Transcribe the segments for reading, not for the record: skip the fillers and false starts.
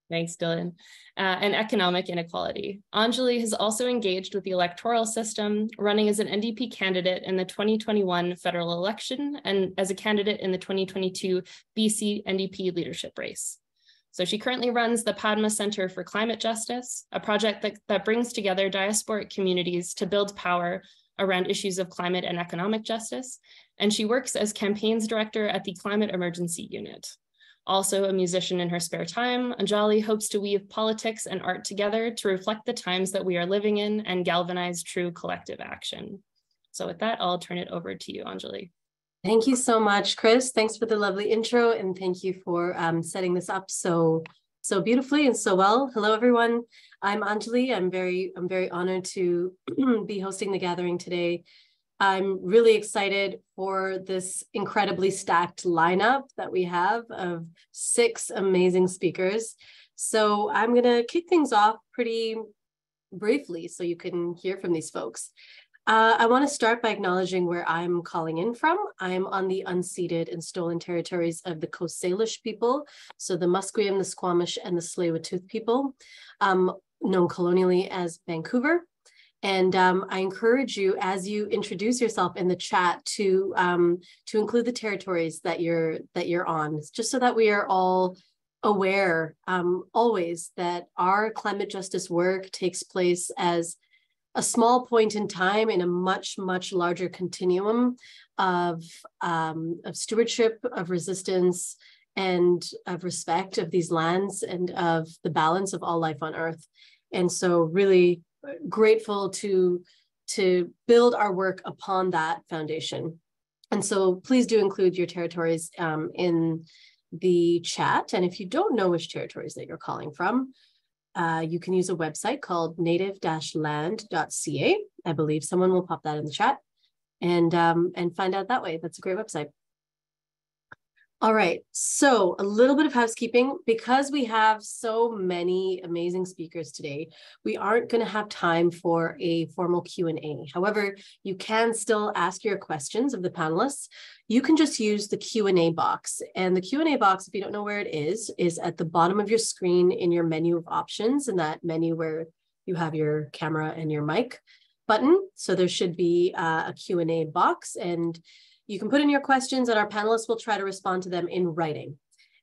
Thanks, Dylan. And economic inequality. Anjali has also engaged with the electoral system, running as an NDP candidate in the 2021 federal election and as a candidate in the 2022 BC NDP leadership race. So she currently runs the Padma Center for Climate Justice, a project that brings together diasporic communities to build power around issues of climate and economic justice. And she works as campaigns director at the Climate Emergency Unit. Also a musician in her spare time, Anjali hopes to weave politics and art together to reflect the times that we are living in and galvanize true collective action. So with that, I'll turn it over to you, Anjali. Thank you so much, Chris. Thanks for the lovely intro, and thank you for setting this up so beautifully and so well. Hello, everyone. I'm Anjali. I'm very honored to be hosting the gathering today. I'm really excited for this incredibly stacked lineup that we have of 6 amazing speakers. So I'm going to kick things off pretty briefly so you can hear from these folks. I want to start by acknowledging where I'm calling in from. I'm on the unceded and stolen territories of the Coast Salish people, so the Musqueam, the Squamish, and the Tsleil-Waututh people, known colonially as Vancouver. And I encourage you, as you introduce yourself in the chat, to include the territories that you're on, just so that we are all aware always that our climate justice work takes place as a small point in time in a much larger continuum of stewardship, of resistance, and of respect of these lands and of the balance of all life on Earth. And so really grateful to build our work upon that foundation. And so please do include your territories in the chat. And if you don't know which territories that you're calling from, you can use a website called native-land.ca. I believe someone will pop that in the chat and find out that way. That's a great website. All right, so a little bit of housekeeping. Because we have so many amazing speakers today, we aren't going to have time for a formal Q&A. However, you can still ask your questions of the panelists. You can just use the Q&A box. And the Q&A box, if you don't know where it is at the bottom of your screen in your menu of options, in that menu where you have your camera and your mic button. So there should be a Q&A box, and you can put in your questions and our panelists will try to respond to them in writing.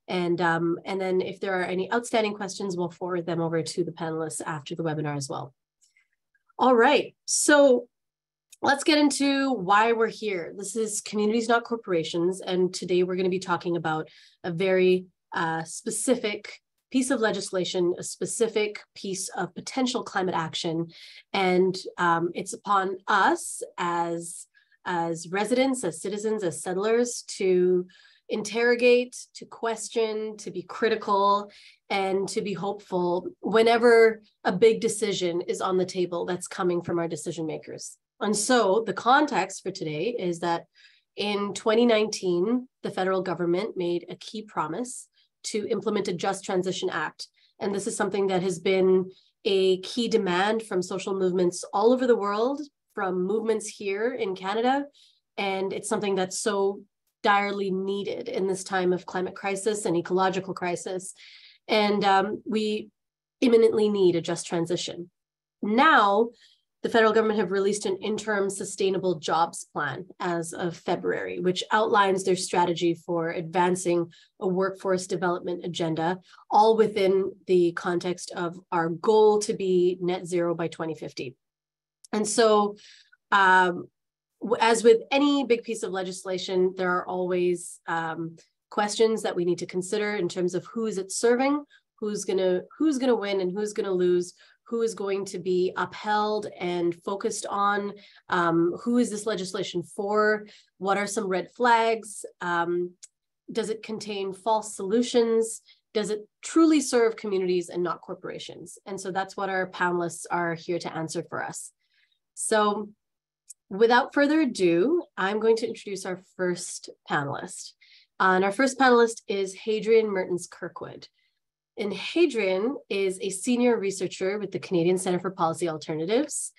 And then if there are any outstanding questions, we'll forward them over to the panelists after the webinar as well. All right, so let's get into why we're here. This is Communities Not Corporations, and today we're going to be talking about a very specific piece of legislation, a specific piece of potential climate action, and it's upon us as residents, as citizens, as settlers to interrogate, to question, to be critical, and to be hopeful whenever a big decision is on the table that's coming from our decision makers. And so the context for today is that in 2019, the federal government made a key promise to implement a Just Transition Act. And this is something that has been a key demand from social movements all over the world, from movements here in Canada, and it's something that's so direly needed in this time of climate crisis and ecological crisis. And we imminently need a just transition. Now, the federal government have released an Interim Sustainable Jobs Plan as of February, which outlines their strategy for advancing a workforce development agenda, all within the context of our goal to be net zero by 2050. And so, as with any big piece of legislation, there are always questions that we need to consider in terms of who is it serving, who's gonna win and who's gonna lose, who is going to be upheld and focused on, who is this legislation for, what are some red flags, does it contain false solutions, does it truly serve communities and not corporations? And so that's what our panelists are here to answer for us. So without further ado, I'm going to introduce our first panelist. And our first panelist is Hadrian Mertens-Kirkwood. And Hadrian is a senior researcher with the Canadian Centre for Policy Alternatives.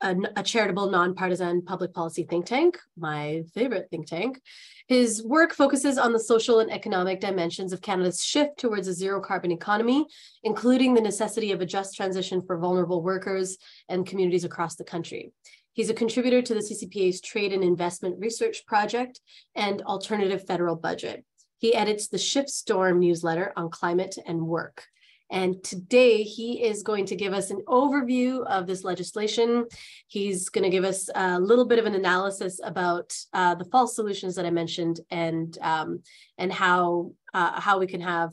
a charitable, nonpartisan public policy think tank, my favorite think tank. His work focuses on the social and economic dimensions of Canada's shift towards a zero carbon economy, including the necessity of a just transition for vulnerable workers and communities across the country. He's a contributor to the CCPA's Trade and Investment Research Project and Alternative Federal Budget. He edits the Shift Storm newsletter on climate and work. And today he is going to give us an overview of this legislation. He's going to give us a little bit of an analysis about the false solutions that I mentioned and how we can have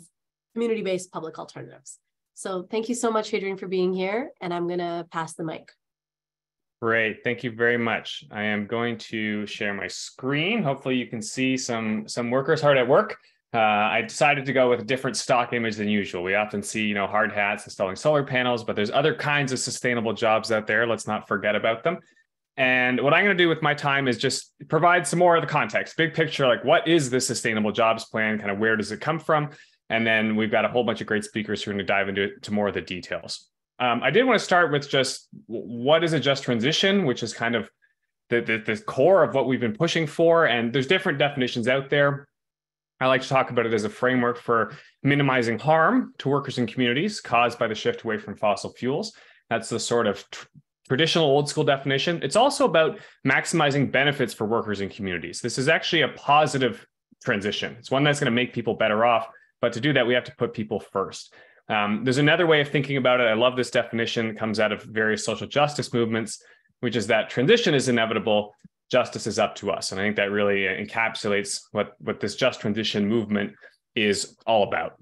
community-based public alternatives. So thank you so much, Hadrian, for being here. And I'm going to pass the mic. Great, thank you very much. I am going to share my screen. Hopefully you can see some workers hard at work. I decided to go with a different stock image than usual. We often see, hard hats installing solar panels, but there's other kinds of sustainable jobs out there. Let's not forget about them. And what I'm going to do with my time is just provide some more of the context, big picture, like what is the Sustainable Jobs Plan? Kind of where does it come from? And then we've got a whole bunch of great speakers who are going to dive into more of the details. I did want to start with just what is a just transition, which is kind of the core of what we've been pushing for. And there's different definitions out there. I like to talk about it as a framework for minimizing harm to workers and communities caused by the shift away from fossil fuels. That's the sort of traditional old school definition. It's also about maximizing benefits for workers and communities. This is actually a positive transition. It's one that's going to make people better off. But to do that, we have to put people first. There's another way of thinking about it. I love this definition. It comes out of various social justice movements, which is that transition is inevitable. Justice is up to us. And I think that really encapsulates what this just transition movement is all about.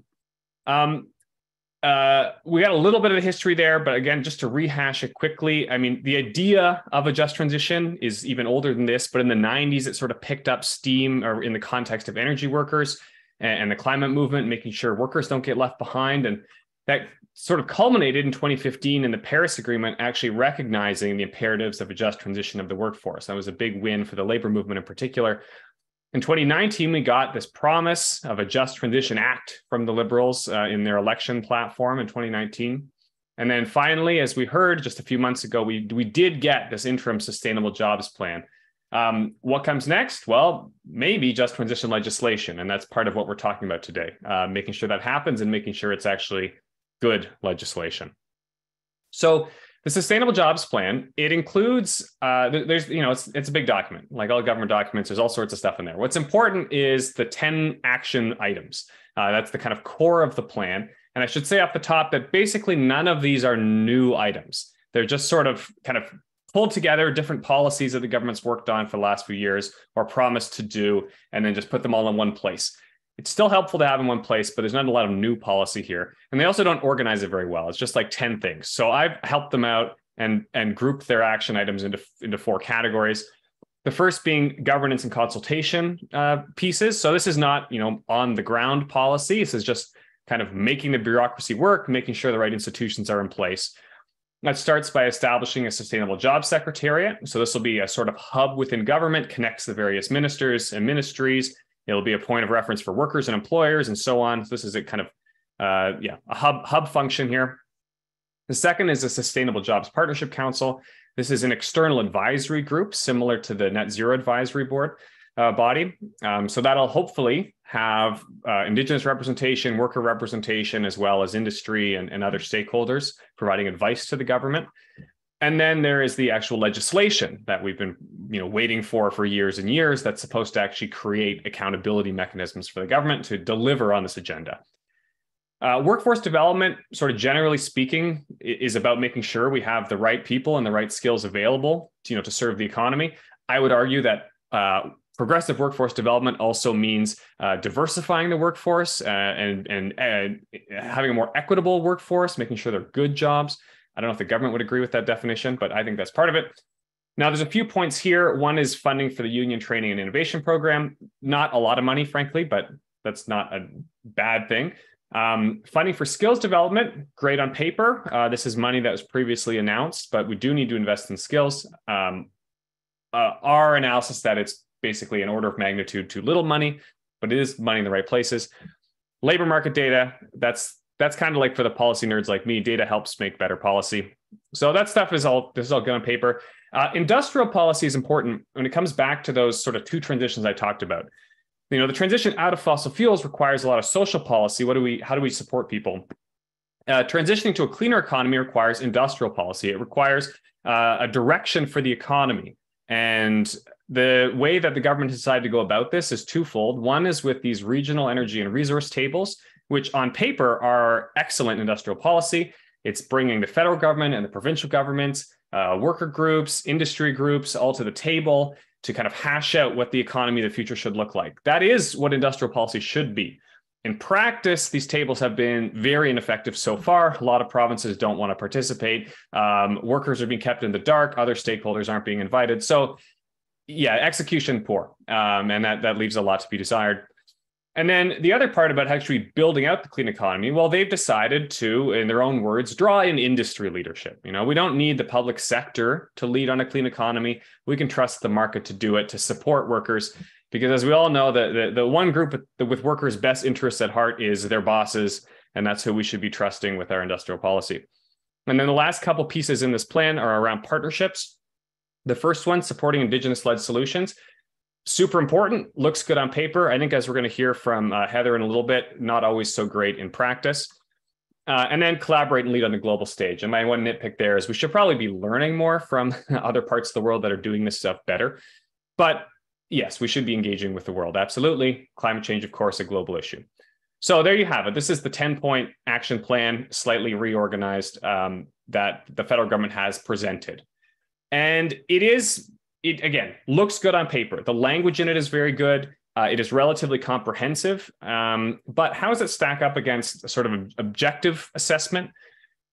We got a little bit of the history there, but again, just to rehash it quickly, I mean, the idea of a just transition is even older than this, but in the 90s, it sort of picked up steam or in the context of energy workers and the climate movement, making sure workers don't get left behind. And that sort of culminated in 2015 in the Paris Agreement, actually recognizing the imperatives of a just transition of the workforce. That was a big win for the labor movement in particular. In 2019, we got this promise of a Just Transition Act from the Liberals in their election platform in 2019. And then finally, as we heard just a few months ago, we did get this Interim Sustainable Jobs Plan. What comes next? Well, maybe just transition legislation. And that's part of what we're talking about today, making sure that happens and making sure it's actually good legislation. So the Sustainable Jobs Plan, it includes, it's a big document, like all government documents, there's all sorts of stuff in there. What's important is the 10 action items. That's the kind of core of the plan. And I should say off the top that basically none of these are new items. They're just sort of kind of pulled together different policies that the government's worked on for the last few years or promised to do, and then just put them all in one place. It's still helpful to have in one place, but there's not a lot of new policy here. And they also don't organize it very well. It's just like 10 things. So I've helped them out and grouped their action items into 4 categories. The first being governance and consultation pieces. So this is not, on the ground policy. This is just kind of making the bureaucracy work, making sure the right institutions are in place. That starts by establishing a Sustainable Jobs Secretariat. So this will be a sort of hub within government, connects the various ministers and ministries. It'll be a point of reference for workers and employers and so on. So this is a kind of, a hub function here. The second is a Sustainable Jobs Partnership Council. This is an external advisory group similar to the Net Zero Advisory Board body. So that'll hopefully have Indigenous representation, worker representation, as well as industry and other stakeholders providing advice to the government. And then there is the actual legislation that we've been waiting for years and years that's supposed to actually create accountability mechanisms for the government to deliver on this agenda. Workforce development, sort of generally speaking, is about making sure we have the right people and the right skills available to serve the economy. I would argue that progressive workforce development also means diversifying the workforce and having a more equitable workforce, making sure they're good jobs. I don't know if the government would agree with that definition, but I think that's part of it. Now, there's a few points here. One is funding for the Union Training and Innovation Program. Not a lot of money, frankly, but that's not a bad thing. Funding for skills development, great on paper. This is money that was previously announced, but we do need to invest in skills. Our analysis that it's basically an order of magnitude too little money, but it is money in the right places. Labor market data, that's kind of like for the policy nerds like me, data helps make better policy. So that stuff is all good on paper. Industrial policy is important when it comes back to those sort of two transitions I talked about. The transition out of fossil fuels requires a lot of social policy. How do we support people? Transitioning to a cleaner economy requires industrial policy. It requires a direction for the economy. And the way that the government decided to go about this is twofold. One is with these regional energy and resource tables, which on paper are excellent industrial policy. It's bringing the federal government and the provincial governments, worker groups, industry groups all to the table to kind of hash out what the economy of the future should look like. That is what industrial policy should be. In practice, these tables have been very ineffective so far. A lot of provinces don't want to participate. Workers are being kept in the dark. Other stakeholders aren't being invited. So yeah, execution poor. And that leaves a lot to be desired. And then the other part about actually building out the clean economy, well, they've decided to, in their own words, draw in industry leadership. We don't need the public sector to lead on a clean economy. We can trust the market to do it, to support workers. Because as we all know, the one group with workers' best interests at heart is their bosses, and that's who we should be trusting with our industrial policy. And then the last couple pieces in this plan are around partnerships. The first one, supporting Indigenous-led solutions. Super important, looks good on paper. I think as we're going to hear from Heather in a little bit, not always so great in practice. And then collaborate and lead on the global stage. And my one nitpick there is we should probably be learning more from other parts of the world that are doing this stuff better. But yes, we should be engaging with the world. Absolutely. Climate change, of course, a global issue. So there you have it. This is the 10-point action plan, slightly reorganized, that the federal government has presented. And it again, looks good on paper. The language in it is very good. It is relatively comprehensive. But how does it stack up against a sort of an objective assessment?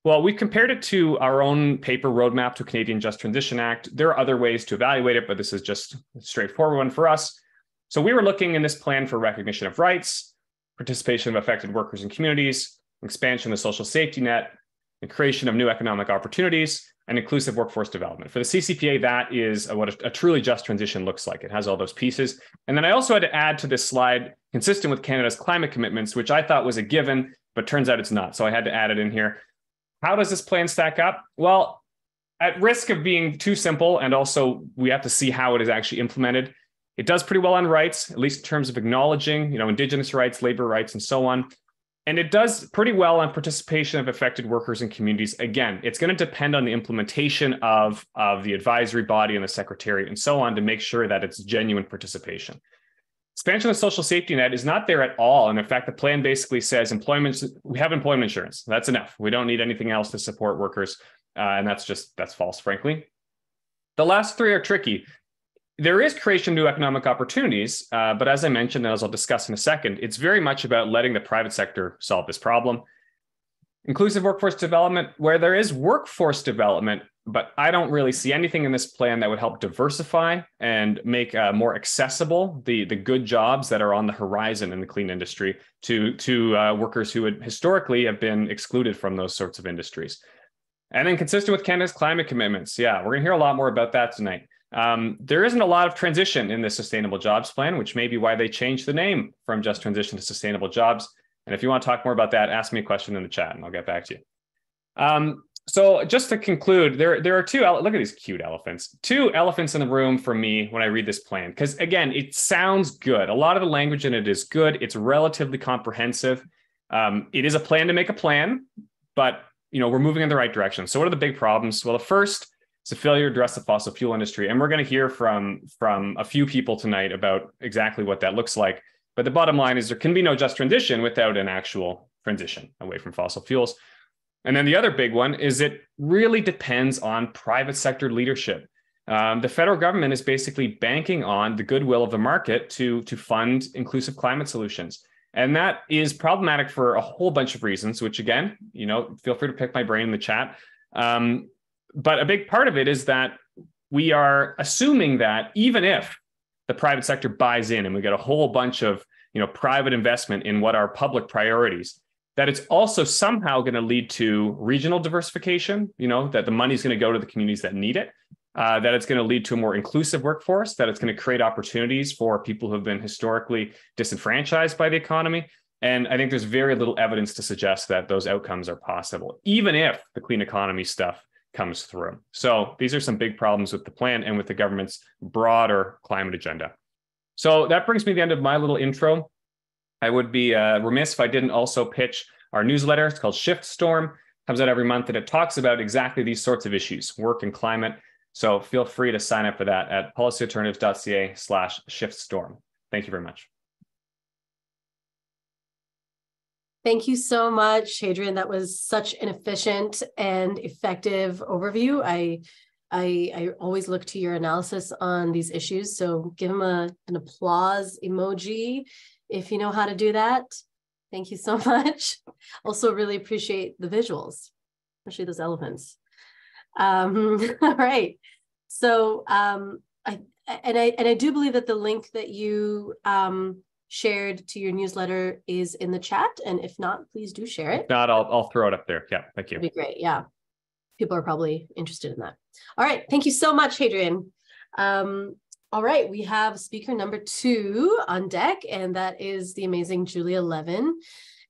Well, we compared it to our own paper roadmap to Canadian Just Transition Act. There are other ways to evaluate it, but this is just a straightforward one for us. So we were looking in this plan for recognition of rights, participation of affected workers and communities, expansion of the social safety net, the creation of new economic opportunities, and inclusive workforce development. For the CCPA, that is what a truly just transition looks like. It has all those pieces. And then I also had to add to this slide, consistent with Canada's climate commitments, which I thought was a given, but turns out it's not. So I had to add it in here. How does this plan stack up? Well, at risk of being too simple, and also we have to see how it is actually implemented, it does pretty well on rights, at least in terms of acknowledging, Indigenous rights, labor rights, and so on. And it does pretty well on participation of affected workers and communities. Again, it's going to depend on the implementation of the advisory body and the secretariat and so on to make sure that it's genuine participation. Expansion of the social safety net is not there at all. And in fact, the plan basically says we have employment insurance. That's enough. We don't need anything else to support workers. And that's false, frankly. The last three are tricky. There is creation of new economic opportunities, but as I mentioned, and as I'll discuss in a second, it's very much about letting the private sector solve this problem. Inclusive workforce development, where there is workforce development, but I don't really see anything in this plan that would help diversify and make more accessible the good jobs that are on the horizon in the clean industry to workers who would historically have been excluded from those sorts of industries. And then consistent with Canada's climate commitments. Yeah, we're going to hear a lot more about that tonight. There isn't a lot of transition in the Sustainable Jobs Plan, which may be why they changed the name from Just Transition to Sustainable Jobs. And if you want to talk more about that, ask me a question in the chat and I'll get back to you. So just to conclude, there are look at these cute elephants, two elephants in the room for me when I read this plan, because again, it sounds good. A lot of the language in it is good. It's relatively comprehensive. It is a plan to make a plan, but we're moving in the right direction. So what are the big problems? Well, the first is a failure to address the fossil fuel industry. And we're going to hear from a few people tonight about exactly what that looks like. But the bottom line is there can be no just transition without an actual transition away from fossil fuels. And then the other big one is it really depends on private sector leadership. The federal government is basically banking on the goodwill of the market to fund inclusive climate solutions. And that is problematic for a whole bunch of reasons, which again, feel free to pick my brain in the chat. But a big part of it is that we are assuming that even if the private sector buys in and we get a whole bunch of private investment in what are public priorities, that it's also somehow going to lead to regional diversification, that the money is going to go to the communities that need it, that it's going to lead to a more inclusive workforce, that it's going to create opportunities for people who have been historically disenfranchised by the economy. And I think there's very little evidence to suggest that those outcomes are possible, even if the clean economy stuff comes through. So these are some big problems with the plan and with the government's broader climate agenda. So that brings me to the end of my little intro. I would be remiss if I didn't also pitch our newsletter. It's called Shift Storm. Comes out every month, and it talks about exactly these sorts of issues, work and climate. So feel free to sign up for that at policyalternatives.ca/shiftstorm. Thank you very much. Thank you so much, Hadrian. That was such an efficient and effective overview. I always look to your analysis on these issues. So give him an applause emoji if you know how to do that. Thank you so much. Also really appreciate the visuals, especially those elephants. All right. So I do believe that the link that you shared to your newsletter is in the chat. And if not, please do share it. If not, I'll throw it up there. Yeah, thank you. That'd be great. Yeah. People are probably interested in that. All right. Thank you so much, Hadrian. All right. We have speaker number 2 on deck, and that is the amazing Julia Levin.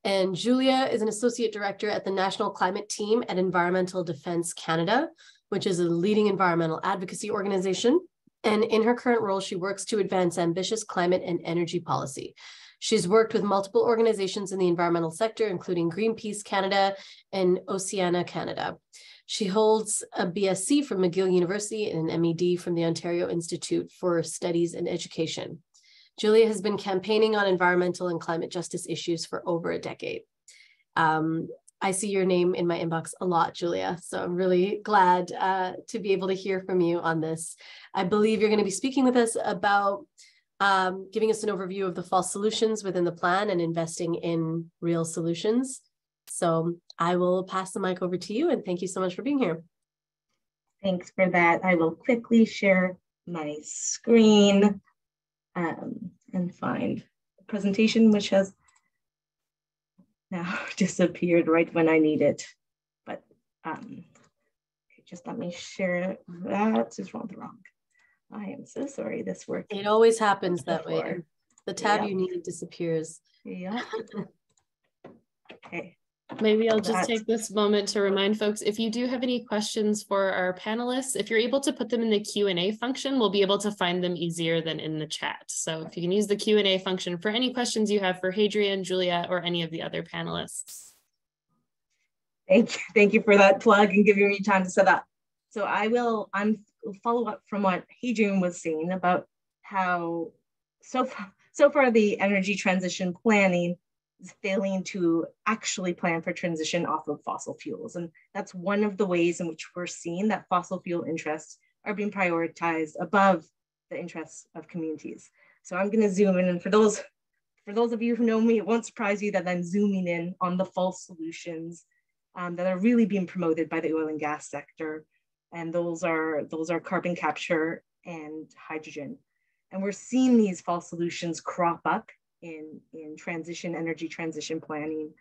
And Julia is an associate director at the National Climate Team at Environmental Defence Canada, which is a leading environmental advocacy organization. And in her current role, she works to advance ambitious climate and energy policy. She's worked with multiple organizations in the environmental sector, including Greenpeace Canada and Oceana Canada. She holds a BSc from McGill University and an MED from the Ontario Institute for Studies and Education. Julia has been campaigning on environmental and climate justice issues for over a decade. I see your name in my inbox a lot, Julia, so I'm really glad to be able to hear from you on this. I believe you're going to be speaking with us about giving us an overview of the false solutions within the plan and investing in real solutions. So I will pass the mic over to you, and thank you so much for being here. Thanks for that. I will quickly share my screen and find the presentation, which has now disappeared right when I need it. But just let me share that. Is wrong. I am so sorry. This worked. It always happens that way. The tab you need disappears. Yeah. Okay. Maybe I'll just take this moment to remind folks, if you do have any questions for our panelists, if you're able to put them in the Q&A function, we'll be able to find them easier than in the chat. So if you can use the Q&A function for any questions you have for Hadrian, Julia, or any of the other panelists. Thank you for that plug and giving me time to set up. So I'm follow up from what Hadrian was saying about how so far the energy transition planning is failing to actually plan for transition off of fossil fuels. And that's one of the ways in which we're seeing that fossil fuel interests are being prioritized above the interests of communities. So I'm going to zoom in, and for those of you who know me, it won't surprise you that I'm zooming in on the false solutions that are really being promoted by the oil and gas sector. And those are carbon capture and hydrogen. And we're seeing these false solutions crop up in energy transition planning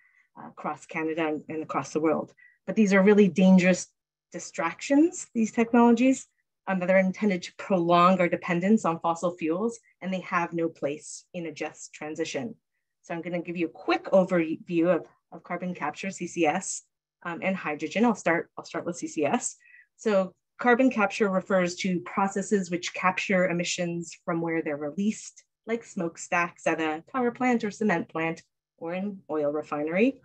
across Canada and across the world. But these are really dangerous distractions, these technologies, that are intended to prolong our dependence on fossil fuels, and they have no place in a just transition. So I'm going to give you a quick overview of carbon capture, CCS, and hydrogen. I'll start with CCS. So carbon capture refers to processes which capture emissions from where they're released, like smokestacks at a power plant or cement plant or an oil refinery.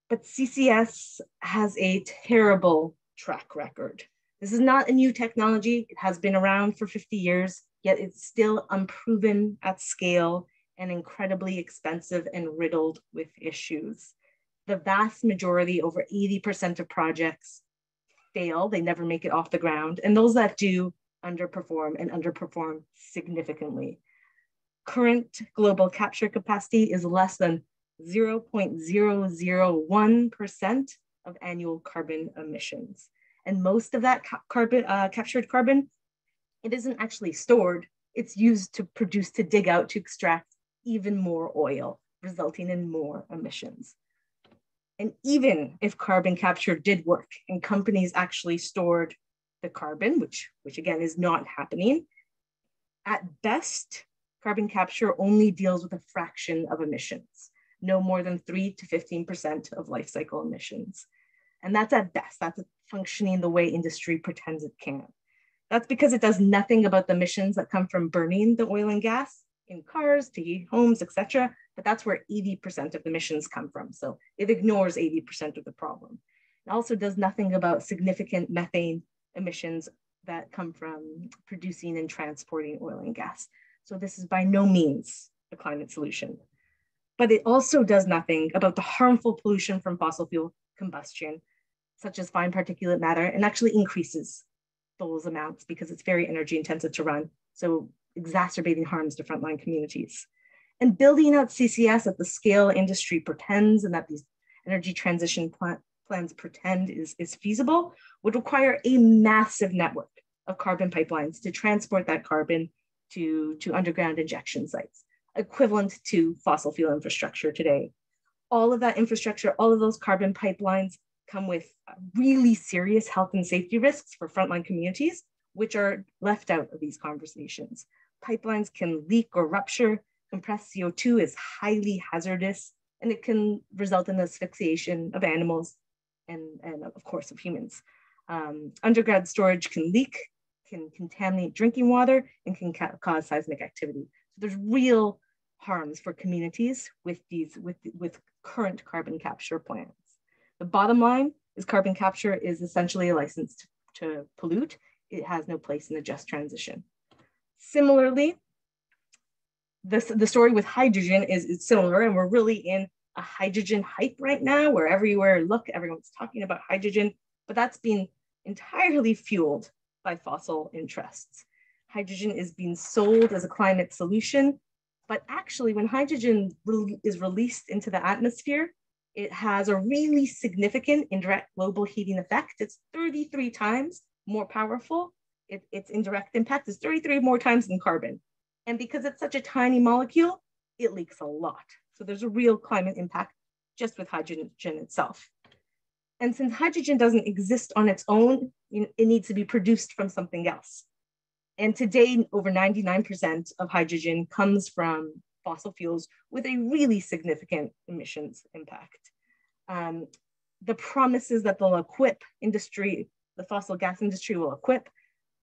But CCS has a terrible track record. This is not a new technology. It has been around for 50 years, yet it's still unproven at scale and incredibly expensive and riddled with issues. The vast majority, over 80% of projects, fail. They never make it off the ground. And those that do underperform significantly. Current global capture capacity is less than 0.001% of annual carbon emissions. And most of that captured carbon, it isn't actually stored. It's used to dig out, to extract even more oil, resulting in more emissions. And even if carbon capture did work and companies actually stored the carbon, which again is not happening, at best, carbon capture only deals with a fraction of emissions, no more than 3 to 15% of life cycle emissions. And that's at best. That's functioning the way industry pretends it can. That's because it does nothing about the emissions that come from burning the oil and gas in cars, to heat homes, etc. But that's where 80% of the emissions come from. So it ignores 80% of the problem. It also does nothing about significant methane emissions that come from producing and transporting oil and gas. So this is by no means a climate solution. But it also does nothing about the harmful pollution from fossil fuel combustion, such as fine particulate matter, and actually increases those amounts because it's very energy intensive to run. So exacerbating harms to frontline communities. And building out CCS at the scale industry pretends and that these energy transition plans pretend is feasible would require a massive network of carbon pipelines to transport that carbon to underground injection sites, equivalent to fossil fuel infrastructure today. All of that infrastructure, all of those carbon pipelines come with really serious health and safety risks for frontline communities, which are left out of these conversations. Pipelines can leak or rupture. Compressed CO2 is highly hazardous, and it can result in asphyxiation of animals and of course of humans. Underground storage can leak, can contaminate drinking water, and can cause seismic activity. So there's real harms for communities with current carbon capture plans. The bottom line is carbon capture is essentially a license to pollute. It has no place in the just transition. Similarly, the story with hydrogen is similar, and we're really in a hydrogen hype right now, where everywhere look, everyone's talking about hydrogen, but that's being entirely fueled by fossil interests. Hydrogen is being sold as a climate solution, but actually when hydrogen is released into the atmosphere, it has a really significant indirect global heating effect. It's 33 times more powerful. Its indirect impact is 33 more times than carbon. And because it's such a tiny molecule, it leaks a lot. So there's a real climate impact just with hydrogen itself. And since hydrogen doesn't exist on its own, it needs to be produced from something else. And today, over 99% of hydrogen comes from fossil fuels with a really significant emissions impact. The promise is that they'll equip industry, the fossil gas industry will equip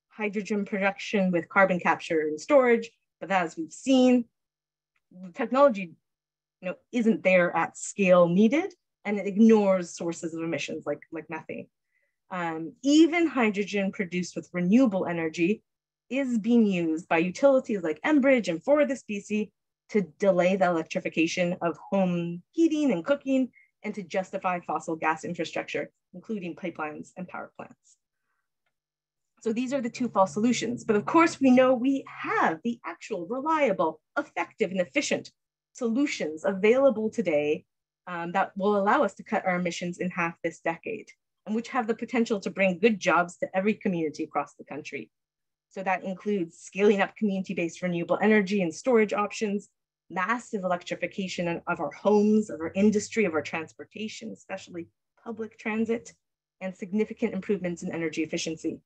hydrogen production with carbon capture and storage, but as we've seen, the technology isn't there at scale needed, and it ignores sources of emissions like methane. Even hydrogen produced with renewable energy is being used by utilities like Enbridge and FortisBC to delay the electrification of home heating and cooking and to justify fossil gas infrastructure, including pipelines and power plants. So these are the two false solutions. But of course, we know we have the actual reliable, effective, and efficient solutions available today that will allow us to cut our emissions in half this decade, and which have the potential to bring good jobs to every community across the country. So that includes scaling up community-based renewable energy and storage options, massive electrification of our homes, of our industry, of our transportation, especially public transit, and significant improvements in energy efficiency.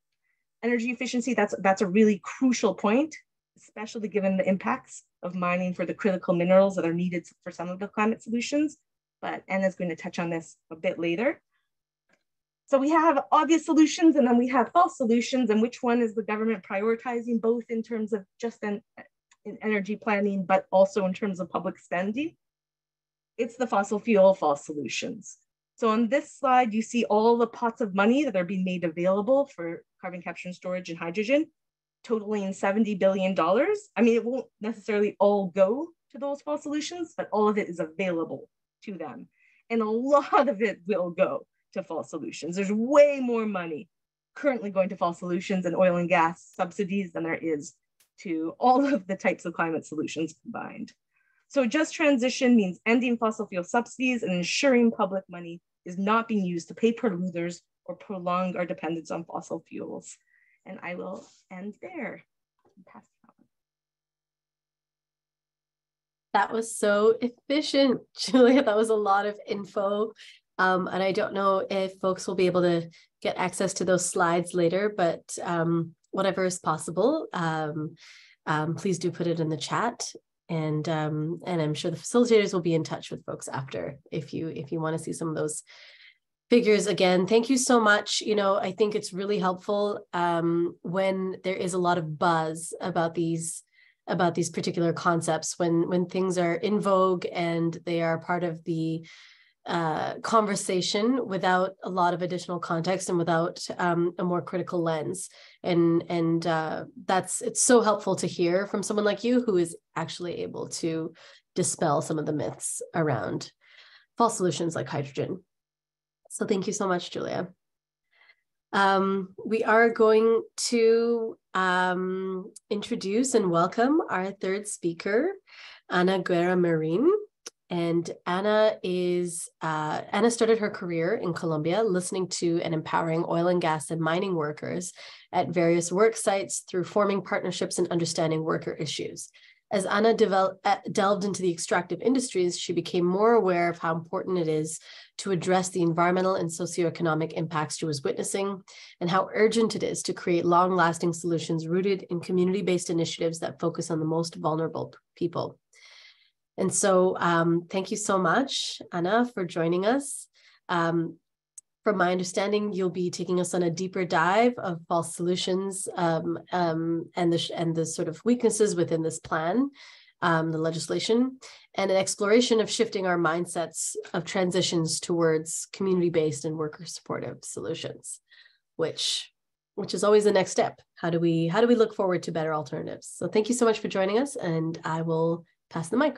Energy efficiency, that's a really crucial point, especially given the impacts of mining for the critical minerals that are needed for some of the climate solutions. But Anna's going to touch on this a bit later. So we have obvious solutions and then we have false solutions, and which one is the government prioritizing, both in terms of just in energy planning, but also in terms of public spending? It's the fossil fuel false solutions. So on this slide, you see all the pots of money that are being made available for carbon capture and storage and hydrogen, totaling $70 billion. I mean, it won't necessarily all go to those false solutions, but all of it is available to them. And a lot of it will go to false solutions. There's way more money currently going to false solutions and oil and gas subsidies than there is to all of the types of climate solutions combined. So just transition means ending fossil fuel subsidies and ensuring public money is not being used to pay polluters or prolong our dependence on fossil fuels. And I will end there. Pass it on. That was so efficient, Julia. That was a lot of info. And I don't know if folks will be able to get access to those slides later, but whatever is possible, please do put it in the chat. And I'm sure the facilitators will be in touch with folks after if you want to see some of those figures again. Thank you so much. You know, I think it's really helpful when there is a lot of buzz about these particular concepts, when things are in vogue and they are part of the conversation without a lot of additional context and without a more critical lens. And it's so helpful to hear from someone like you who is actually able to dispel some of the myths around false solutions like hydrogen. So thank you so much, Julia. We are going to introduce and welcome our third speaker, Ana Guerra Marin. And Ana started her career in Colombia, listening to and empowering oil and gas and mining workers at various work sites through forming partnerships and understanding worker issues. As Ana delved into the extractive industries, she became more aware of how important it is to address the environmental and socioeconomic impacts she was witnessing, and how urgent it is to create long-lasting solutions rooted in community-based initiatives that focus on the most vulnerable people. And so thank you so much, Ana, for joining us. From my understanding, you'll be taking us on a deeper dive of false solutions and the sort of weaknesses within this plan, the legislation, and an exploration of shifting our mindsets of transitions towards community-based and worker-supportive solutions, which is always the next step. How do we look forward to better alternatives? So thank you so much for joining us, and I will pass the mic.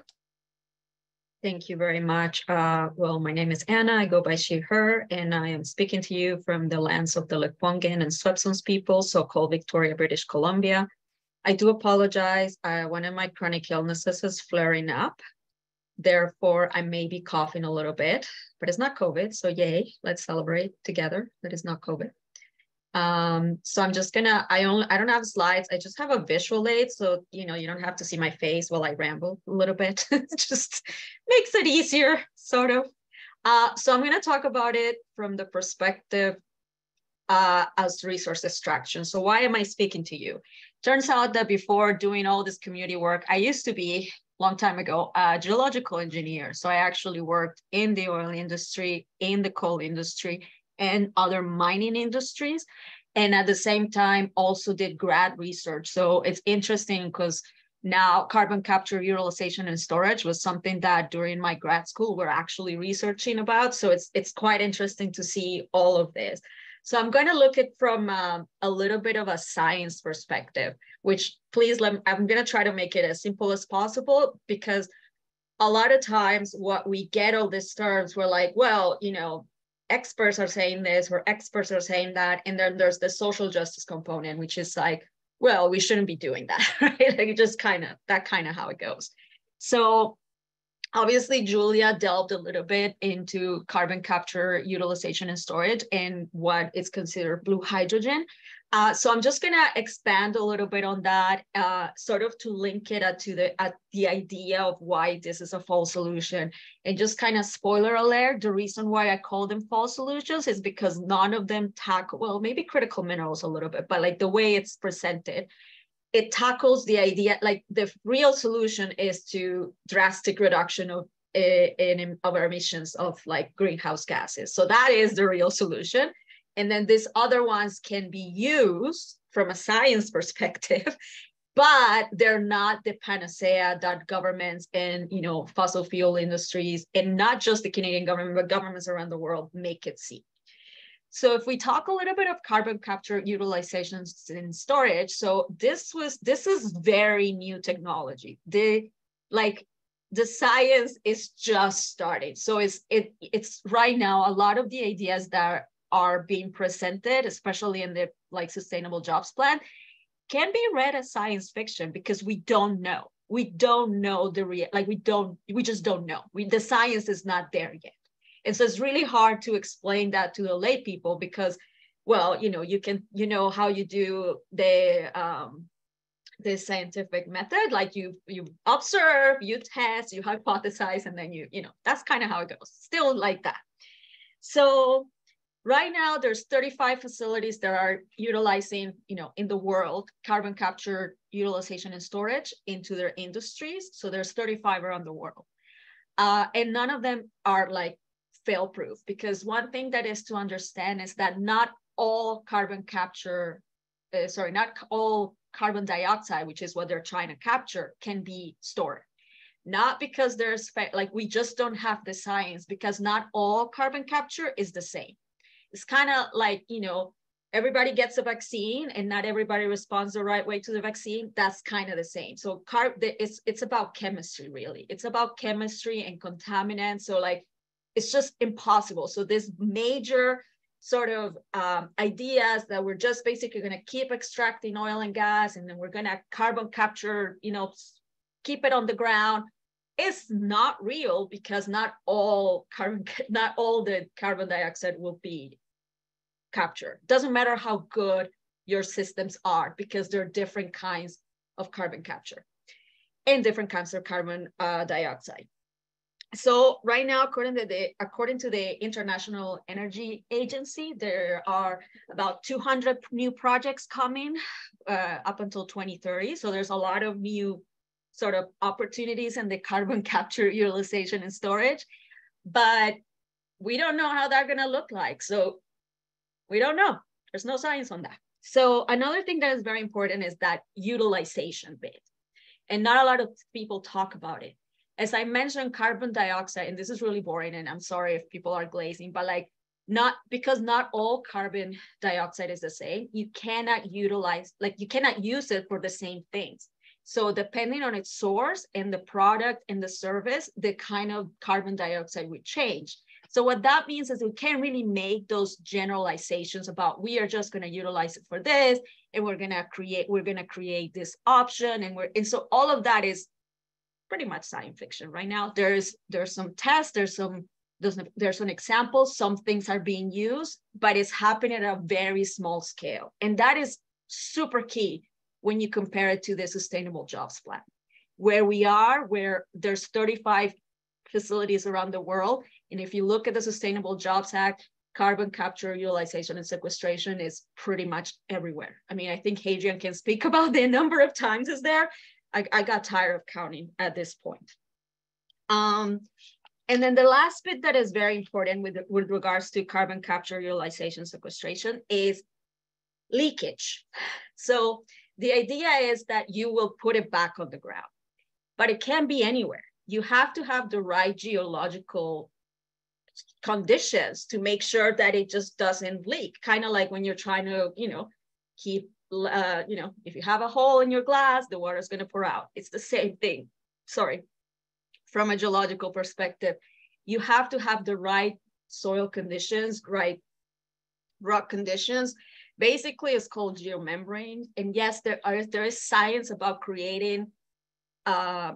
Thank you very much. Well, my name is Anna. I go by she, her, and I am speaking to you from the lands of the Lekwungen and Swepsons people, so-called Victoria, British Columbia. I do apologize. One of my chronic illnesses is flaring up. Therefore, I may be coughing a little bit, but it's not COVID. So yay, let's celebrate together that it's not COVID. So I'm just gonna, I don't have slides. I just have a visual aid. So, you don't have to see my face while I ramble a little bit. It just makes it easier, sort of. So I'm gonna talk about it from the perspective as resource extraction. So why am I speaking to you? Turns out that before doing all this community work, I used to be, long time ago, a geological engineer. So I actually worked in the oil industry, in the coal industry, and other mining industries. And at the same time, also did grad research. So it's interesting because now carbon capture, utilization, and storage was something that during my grad school, we're actually researching about. So it's quite interesting to see all of this. So I'm going to look at from a little bit of a science perspective, which I'm going to try to make it as simple as possible, because a lot of times what we get all these terms, we're like, well, experts are saying this or experts are saying that. And then there's the social justice component, which is like, well, we shouldn't be doing that, right? Like just kind of how it goes. So obviously, Julia delved a little bit into carbon capture, utilization, and storage and what is considered blue hydrogen. So I'm just going to expand a little bit on that, sort of to link it to the idea of why this is a false solution. And just kind of spoiler alert, the reason why I call them false solutions is because none of them tackle, well, maybe critical minerals a little bit, but like the way it's presented, it tackles the idea, like the real solution is to drastic reduction of our emissions of like greenhouse gases. So that is the real solution. And then these other ones can be used from a science perspective, but they're not the panacea that governments and, fossil fuel industries, and not just the Canadian government, but governments around the world make it seem. So if we talk a little bit of carbon capture, utilization, and storage, so this is very new technology. The science is just starting. So it's right now, a lot of the ideas that are being presented, especially in the Sustainable Jobs Plan, can be read as science fiction because we don't know. We don't know we just don't know. The science is not there yet. And so it's really hard to explain that to the lay people because, well, you how you do the scientific method, like you observe, you test, you hypothesize, and then that's kind of how it goes. Still like that. So right now, there's 35 facilities that are utilizing, in the world, carbon capture, utilization, and storage into their industries. So there's 35 around the world. And none of them are fail-proof, because one thing that is to understand is that not all carbon capture, not all carbon dioxide, which is what they're trying to capture, can be stored. Not because there's, like, we just don't have the science, because not all carbon capture is the same. It's kind of like, you know, everybody gets a vaccine and not everybody responds the right way to the vaccine. That's kind of the same. So it's about chemistry, really. It's about chemistry and contaminants. So like, it's just impossible. So this major sort of ideas that we're just basically going to keep extracting oil and gas, and then we're going to carbon capture, you know, keep it on the ground, is not real, because not all the carbon dioxide will be captured. Doesn't matter how good your systems are, because there are different kinds of carbon capture and different kinds of carbon dioxide. So right now, according to the International Energy Agency, there are about 200 new projects coming up until 2030. So there's a lot of new sort of opportunities in the carbon capture, utilization, and storage, but we don't know how that's going to look like. So we don't know. There's no science on that. So another thing that is very important is that utilization bit, and not a lot of people talk about it. As I mentioned, carbon dioxide, and this is really boring, and I'm sorry if people are glazing, but like, because not all carbon dioxide is the same, you cannot use it for the same things. So depending on its source and the product and the service, the kind of carbon dioxide would change. So what that means is we can't really make those generalizations about, we are just going to utilize it for this, and we're going to create this option, and so all of that is pretty much science fiction right now. There's some tests, there's some examples, some things are being used, but it's happening at a very small scale, and that is super key when you compare it to the Sustainable Jobs Plan, where there's 35 facilities around the world. And if you look at the Sustainable Jobs Act, carbon capture, utilization, and sequestration is pretty much everywhere. I mean, I think Hadrian can speak about the number of times it's there. I got tired of counting at this point. And then the last bit that is very important with regards to carbon capture, utilization, sequestration is leakage. So the idea is that you will put it back on the ground, but it can't be anywhere. You have to have the right geological conditions to make sure that it just doesn't leak. Kind of like when you're trying to, keep, if you have a hole in your glass, the water is going to pour out. It's the same thing. From a geological perspective, you have to have the right soil conditions, right rock conditions. Basically, it's called geomembrane. And yes, there is science about creating, I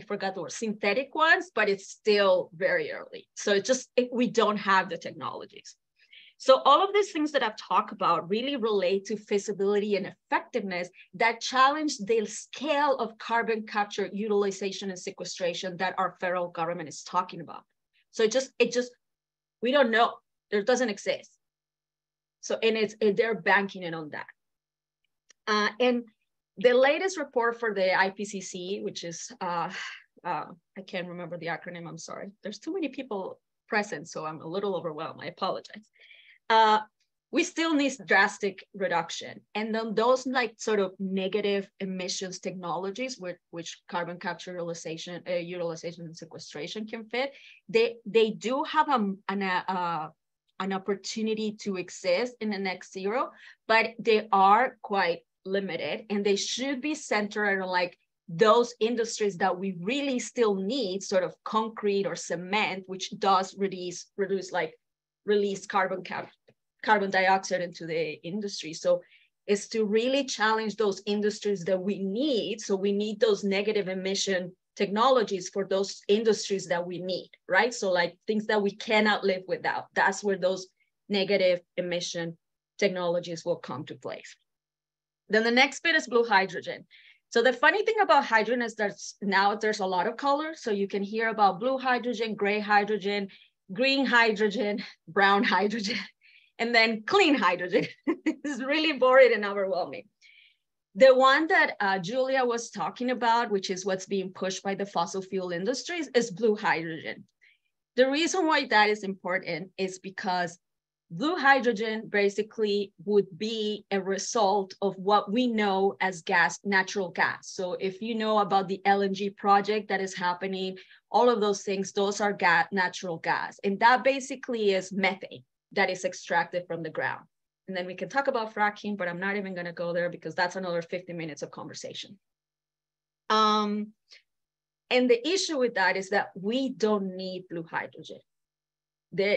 forgot the word, synthetic ones, but it's still very early. So we don't have the technologies. So all of these things that I've talked about really relate to feasibility and effectiveness that challenge the scale of carbon capture, utilization, and sequestration that our federal government is talking about. So we don't know. It doesn't exist. So, and they're banking it on that. And the latest report for the IPCC, which is, I can't remember the acronym, I'm sorry. There's too many people present, so I'm a little overwhelmed, I apologize. We still need drastic reduction. And then those sort of negative emissions technologies, which carbon capture, utilization and sequestration can fit, they do have an opportunity to exist in the next zero, but they are quite limited, and they should be centered on those industries that we really still need, sort of concrete or cement, which does release carbon dioxide into the industry. So it's to really challenge those industries that we need. So we need those negative emission technologies for those industries that we need, right? So things that we cannot live without. That's where those negative emission technologies will come to place. Then the next bit is blue hydrogen. So the funny thing about hydrogen is that now there's a lot of colors. So you can hear about blue hydrogen, gray hydrogen, green hydrogen, brown hydrogen, and then clean hydrogen. It's really boring and overwhelming. The one that Julia was talking about, which is what's being pushed by the fossil fuel industries, is blue hydrogen. the reason why that is important is because blue hydrogen basically would be a result of what we know as gas, natural gas. So if you know about the LNG project that is happening, all of those things, those are natural gas. And that basically is methane that is extracted from the ground. And then we can talk about fracking, but I'm not even going to go there because that's another 50 minutes of conversation. And the issue with that is that we don't need blue hydrogen.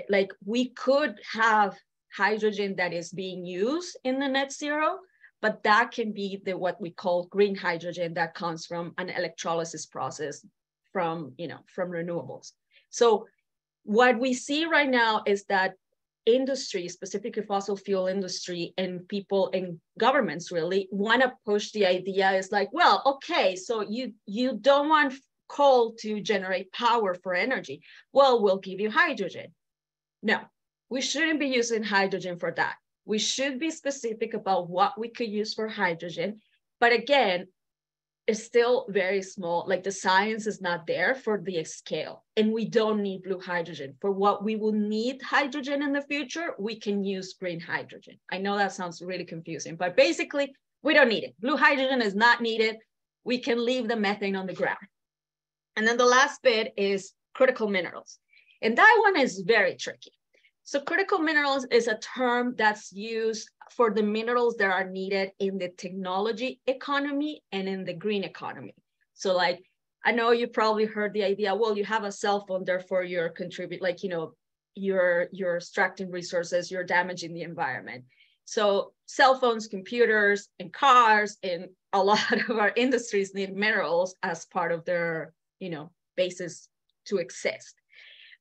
Like we could have hydrogen that is being used in the net zero, but that can be what we call green hydrogen that comes from an electrolysis process from renewables. So what we see right now is that industry, specifically fossil fuel industry, and people and governments really want to push the idea is like, well, okay, so you don't want coal to generate power for energy. Well, we'll give you hydrogen. No, we shouldn't be using hydrogen for that. We should be specific about what we could use for hydrogen. But again, it's still very small. Like the science is not there for the scale. And we don't need blue hydrogen. For what we will need hydrogen in the future, we can use green hydrogen. I know that sounds really confusing, but basically we don't need it. Blue hydrogen is not needed. We can leave the methane on the ground. And then the last bit is critical minerals. And that one is very tricky. So critical minerals is a term that's used for the minerals that are needed in the technology economy and in the green economy. So like, I know you probably heard the idea, well, you have a cell phone, therefore you're you're extracting resources, you're damaging the environment. So cell phones, computers, and cars, and a lot of our industries need minerals as part of their, basis to exist.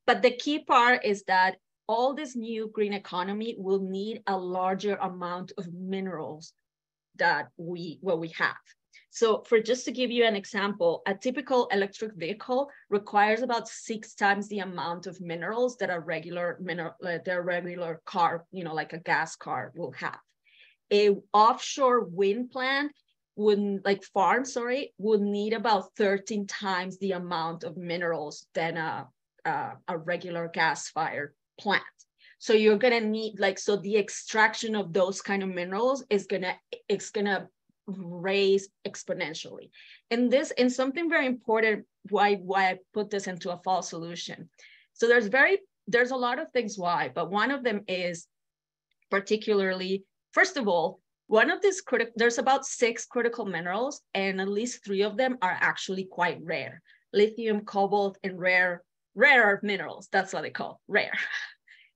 But the key part is that all this new green economy will need a larger amount of minerals that we have. So just to give you an example, a typical electric vehicle requires about 6 times the amount of minerals that a regular car, like a gas car will have. A offshore wind plant would need about 13 times the amount of minerals than a regular gas-fired plant. So you're gonna need the extraction of those kind of minerals is gonna raise exponentially. And something very important why I put this into a fall solution. So there's a lot of things why, but one of them is particularly, first of all, there's about 6 critical minerals, and at least 3 of them are actually quite rare. Lithium, cobalt, and rare minerals. That's what they call rare.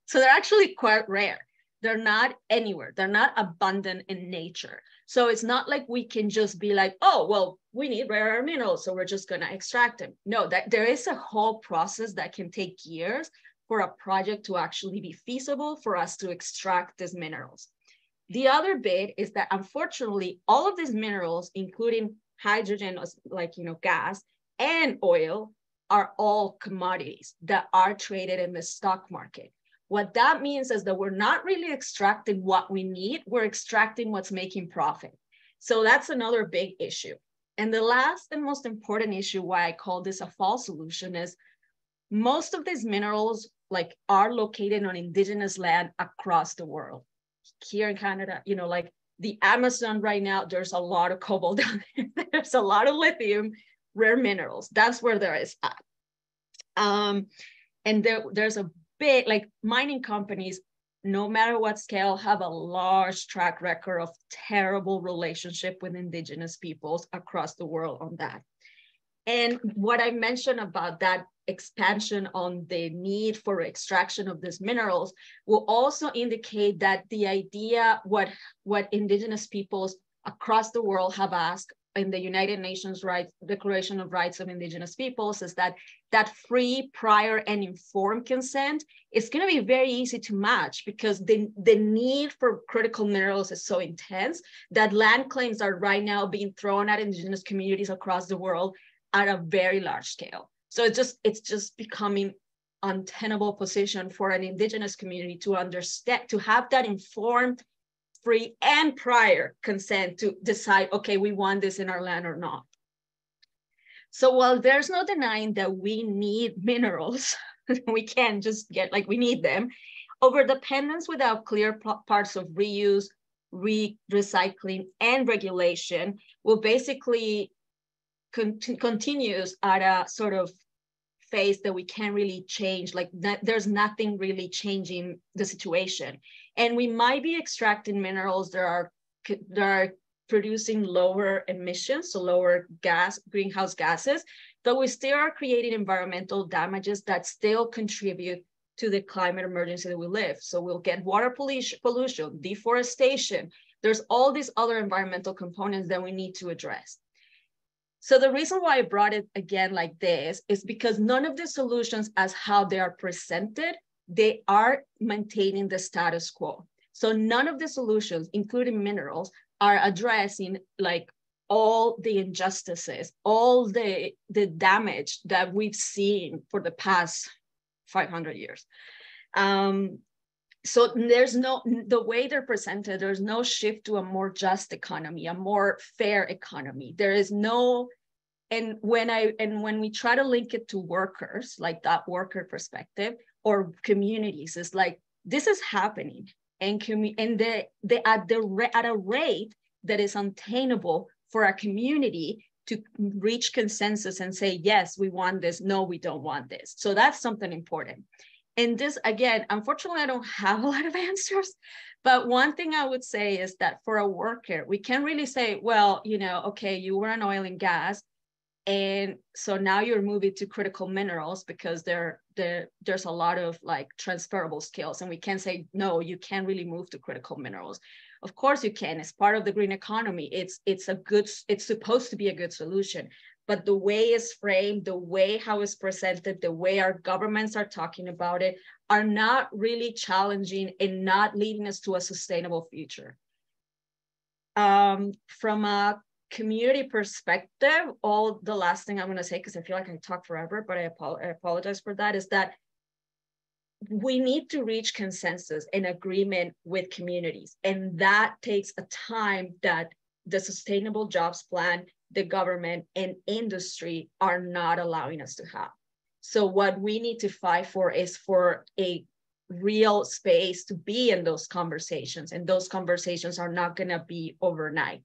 So they're actually quite rare. They're not anywhere. They're not abundant in nature. So it's not like we can just be like, oh, well, we need rare minerals, so we're just going to extract them. No, there is a whole process that can take years for a project to actually be feasible for us to extract these minerals. The other bit is that unfortunately, all of these minerals, including hydrogen, gas and oil, are all commodities that are traded in the stock market. What that means is that we're not really extracting what we need, we're extracting what's making profit. So that's another big issue. And the last and most important issue why I call this a fall solution is most of these minerals are located on indigenous land across the world. Here in Canada, the Amazon right now, there's a lot of cobalt down there. There's a lot of lithium, rare minerals. That's where there is at. And there's a big, mining companies, no matter what scale, have a large track record of terrible relationship with indigenous peoples across the world on that. And what I mentioned about that expansion on the need for extraction of these minerals will also indicate that the idea, what indigenous peoples across the world have asked in the United Nations Declaration of Rights of Indigenous Peoples is that free, prior, and informed consent is going to be very easy to match because the need for critical minerals is so intense that land claims are right now being thrown at indigenous communities across the world at a very large scale. So it's just becoming untenable position for an indigenous community to understand, to have that informed, free, and prior consent to decide, okay, we want this in our land or not. So while there's no denying that we need minerals, we can't just get, like, we need them. Overdependence without clear parts of reuse, recycling, and regulation will basically continues at a sort of phase that we can't really change. Like, there's nothing really changing the situation. And we might be extracting minerals that are producing lower emissions, so lower greenhouse gases, but we still are creating environmental damages that still contribute to the climate emergency that we live. So we'll get water pollution, deforestation. There's all these other environmental components that we need to address. So the reason why I brought it again like this is because none of the solutions, as how they are presented, they are maintaining the status quo. So none of the solutions, including minerals, are addressing like all the injustices, all the damage that we've seen for the past 500 years. So there's the way they're presented, there's no shift to a more just economy, a more fair economy. There is no, and when we try to link it to workers, like that worker perspective, or communities, it's like, this is happening. And at a rate that is untenable for a community to reach consensus and say, yes, we want this, no, we don't want this. So that's something important. And this, again, unfortunately, I don't have a lot of answers, but one thing I would say is that for a worker, we can't really say, well, okay, you were on oil and gas, and so now you're moving to critical minerals because there's a lot of like transferable skills, and we can say, no, you can't really move to critical minerals. Of course you can. It's part of the green economy. It's supposed to be a good solution. But the way it's framed, the way how it's presented, the way our governments are talking about it are not really challenging and not leading us to a sustainable future. From a community perspective, the last thing I'm going to say, because I feel like I talk forever, but I apologize for that, is that we need to reach consensus and agreement with communities. And that takes a time that the Sustainable Jobs Plan, the government, and industry are not allowing us to have. So what we need to fight for is for a real space to be in those conversations. And those conversations are not going to be overnight.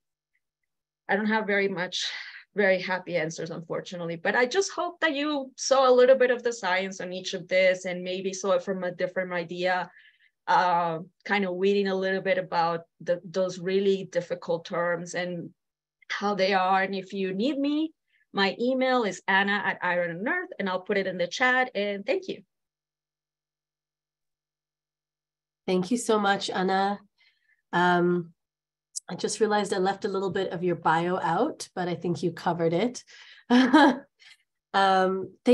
I don't have very happy answers, unfortunately, but I just hope that you saw a little bit of the science on each of this and maybe saw it from a different idea, kind of reading a little bit about those really difficult terms and how they are. And if you need me, my email is anna@iron&earth, and I'll put it in the chat. And thank you. Thank you so much, Anna. I just realized I left a little bit of your bio out, but I think you covered it. Thank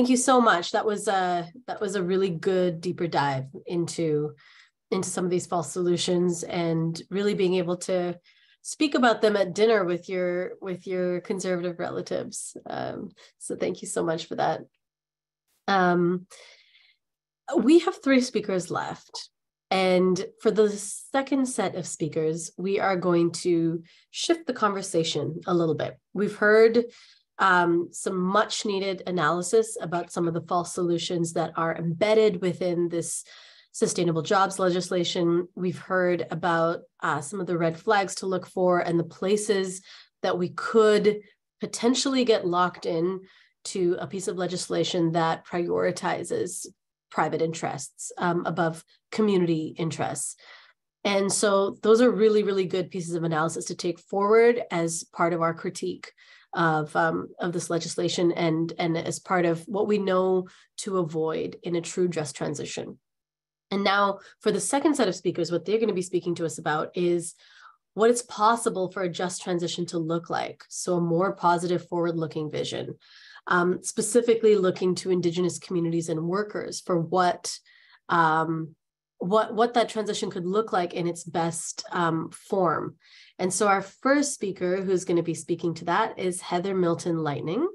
you so much. That was a really good deeper dive into some of these false solutions, and really being able to speak about them at dinner with your conservative relatives. So thank you so much for that. We have 3 speakers left. And for the second set of speakers, we are going to shift the conversation a little bit. We've heard some much needed analysis about some of the false solutions that are embedded within this sustainable jobs legislation. We've heard about some of the red flags to look for and the places that we could potentially get locked in to a piece of legislation that prioritizes private interests above community interests. And so those are really, really good pieces of analysis to take forward as part of our critique of this legislation and as part of what we know to avoid in a true just transition. And now for the second set of speakers, what they're going to be speaking to us about is what it's possible for a just transition to look like. So a more positive, forward-looking vision. Specifically looking to Indigenous communities and workers for what that transition could look like in its best form. And so our first speaker who's going to be speaking to that is Heather Milton Lightning.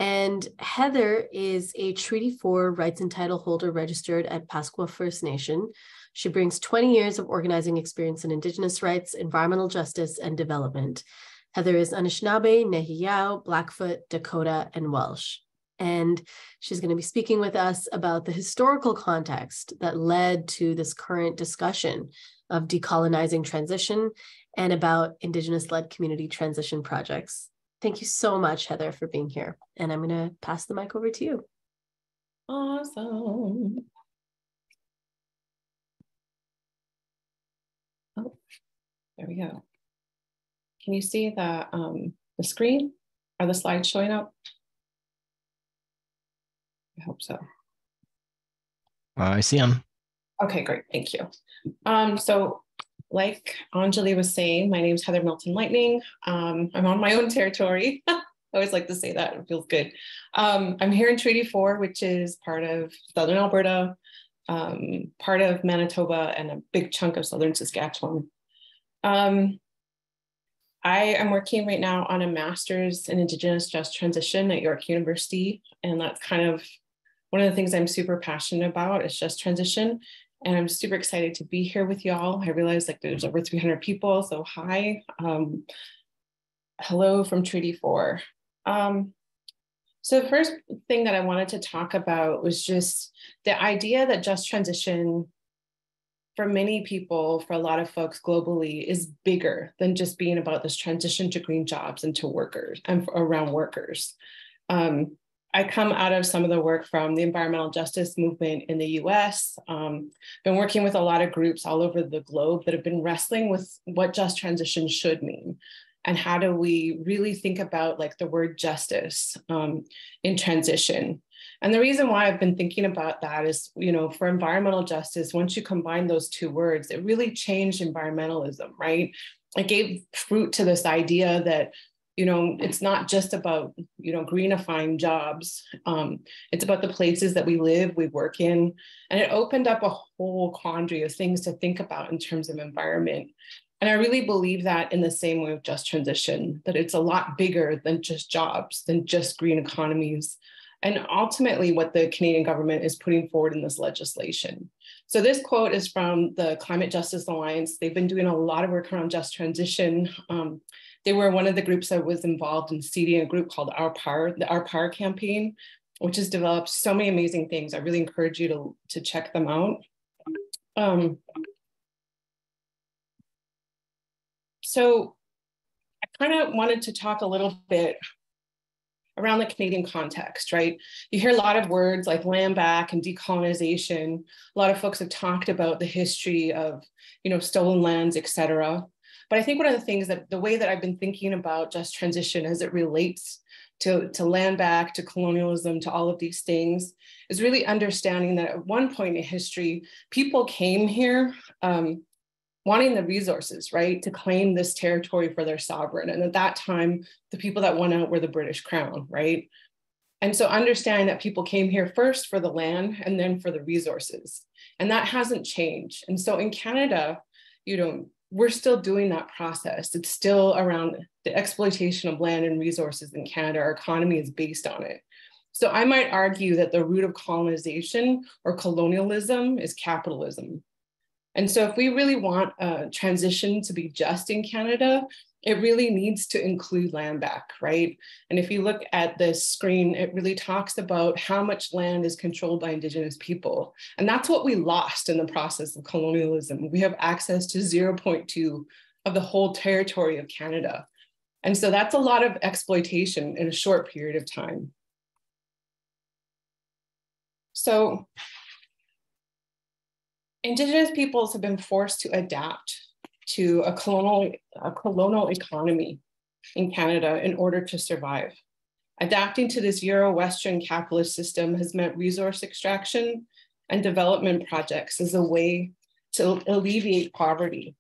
And Heather is a Treaty 4 rights and title holder registered at Pasqua First Nation. She brings 20 years of organizing experience in Indigenous rights, environmental justice, and development. Heather is Anishinaabe, Nehiyaw, Blackfoot, Dakota, and Welsh. And she's going to be speaking with us about the historical context that led to this current discussion of decolonizing transition and about Indigenous-led community transition projects. Thank you so much, Heather, for being here. And I'm going to pass the mic over to you. Awesome. Oh, there we go. Can you see the screen? Are the slides showing up? I hope so. I see them. Okay, great. Thank you. So like Anjali was saying, my name is Heather Milton Lightning. I'm on my own territory. I always like to say that, it feels good. I'm here in Treaty 4, which is part of Southern Alberta, part of Manitoba, and a big chunk of Southern Saskatchewan. I am working right now on a master's in Indigenous Just Transition at York University. And that's kind of one of the things I'm super passionate about is just transition. And I'm super excited to be here with y'all. I realize like there's over 300 people, so hi. Hello from Treaty 4. So the first thing that I wanted to talk about was just the idea that just transition for many people, for a lot of folks globally, is bigger than just being about this transition to green jobs and to workers and around workers. I come out of some of the work from the environmental justice movement in the US, been working with a lot of groups all over the globe that have been wrestling with what just transition should mean. And how do we really think about like the word justice in transition? And the reason why I've been thinking about that is, you know, for environmental justice, once you combine those two words, it really changed environmentalism, right? It gave fruit to this idea that, you know, it's not just about, you know, greenifying jobs. It's about the places that we live, we work in. And it opened up a whole quandary of things to think about in terms of environment. And I really believe that in the same way with just transition, that it's a lot bigger than just jobs, than just green economies. And ultimately what the Canadian government is putting forward in this legislation. So this quote is from the Climate Justice Alliance. They've been doing a lot of work around just transition. They were one of the groups that was involved in seeding a group called Our Power, the Our Power campaign, which has developed so many amazing things. I really encourage you to check them out. So I kind of wanted to talk a little bit around the Canadian context, right? You hear a lot of words like land back and decolonization. A lot of folks have talked about the history of, you know, stolen lands, et cetera. But I think one of the things that the way that I've been thinking about just transition as it relates to land back, to colonialism, to all of these things, is really understanding that at one point in history, people came here wanting the resources, right, to claim this territory for their sovereign. And at that time, the people that won out were the British Crown, right? And so understanding that people came here first for the land and then for the resources. And that hasn't changed. And so in Canada, you know, we're still doing that process. It's still around the exploitation of land and resources in Canada. Our economy is based on it. So I might argue that the root of colonization or colonialism is capitalism. And so if we really want a transition to be just in Canada, it really needs to include land back, right? And if you look at this screen, it really talks about how much land is controlled by Indigenous people. And that's what we lost in the process of colonialism. We have access to 0.2 of the whole territory of Canada. And so that's a lot of exploitation in a short period of time. So Indigenous peoples have been forced to adapt to a colonial economy in Canada in order to survive. Adapting to this Euro-Western capitalist system has meant resource extraction and development projects as a way to alleviate poverty.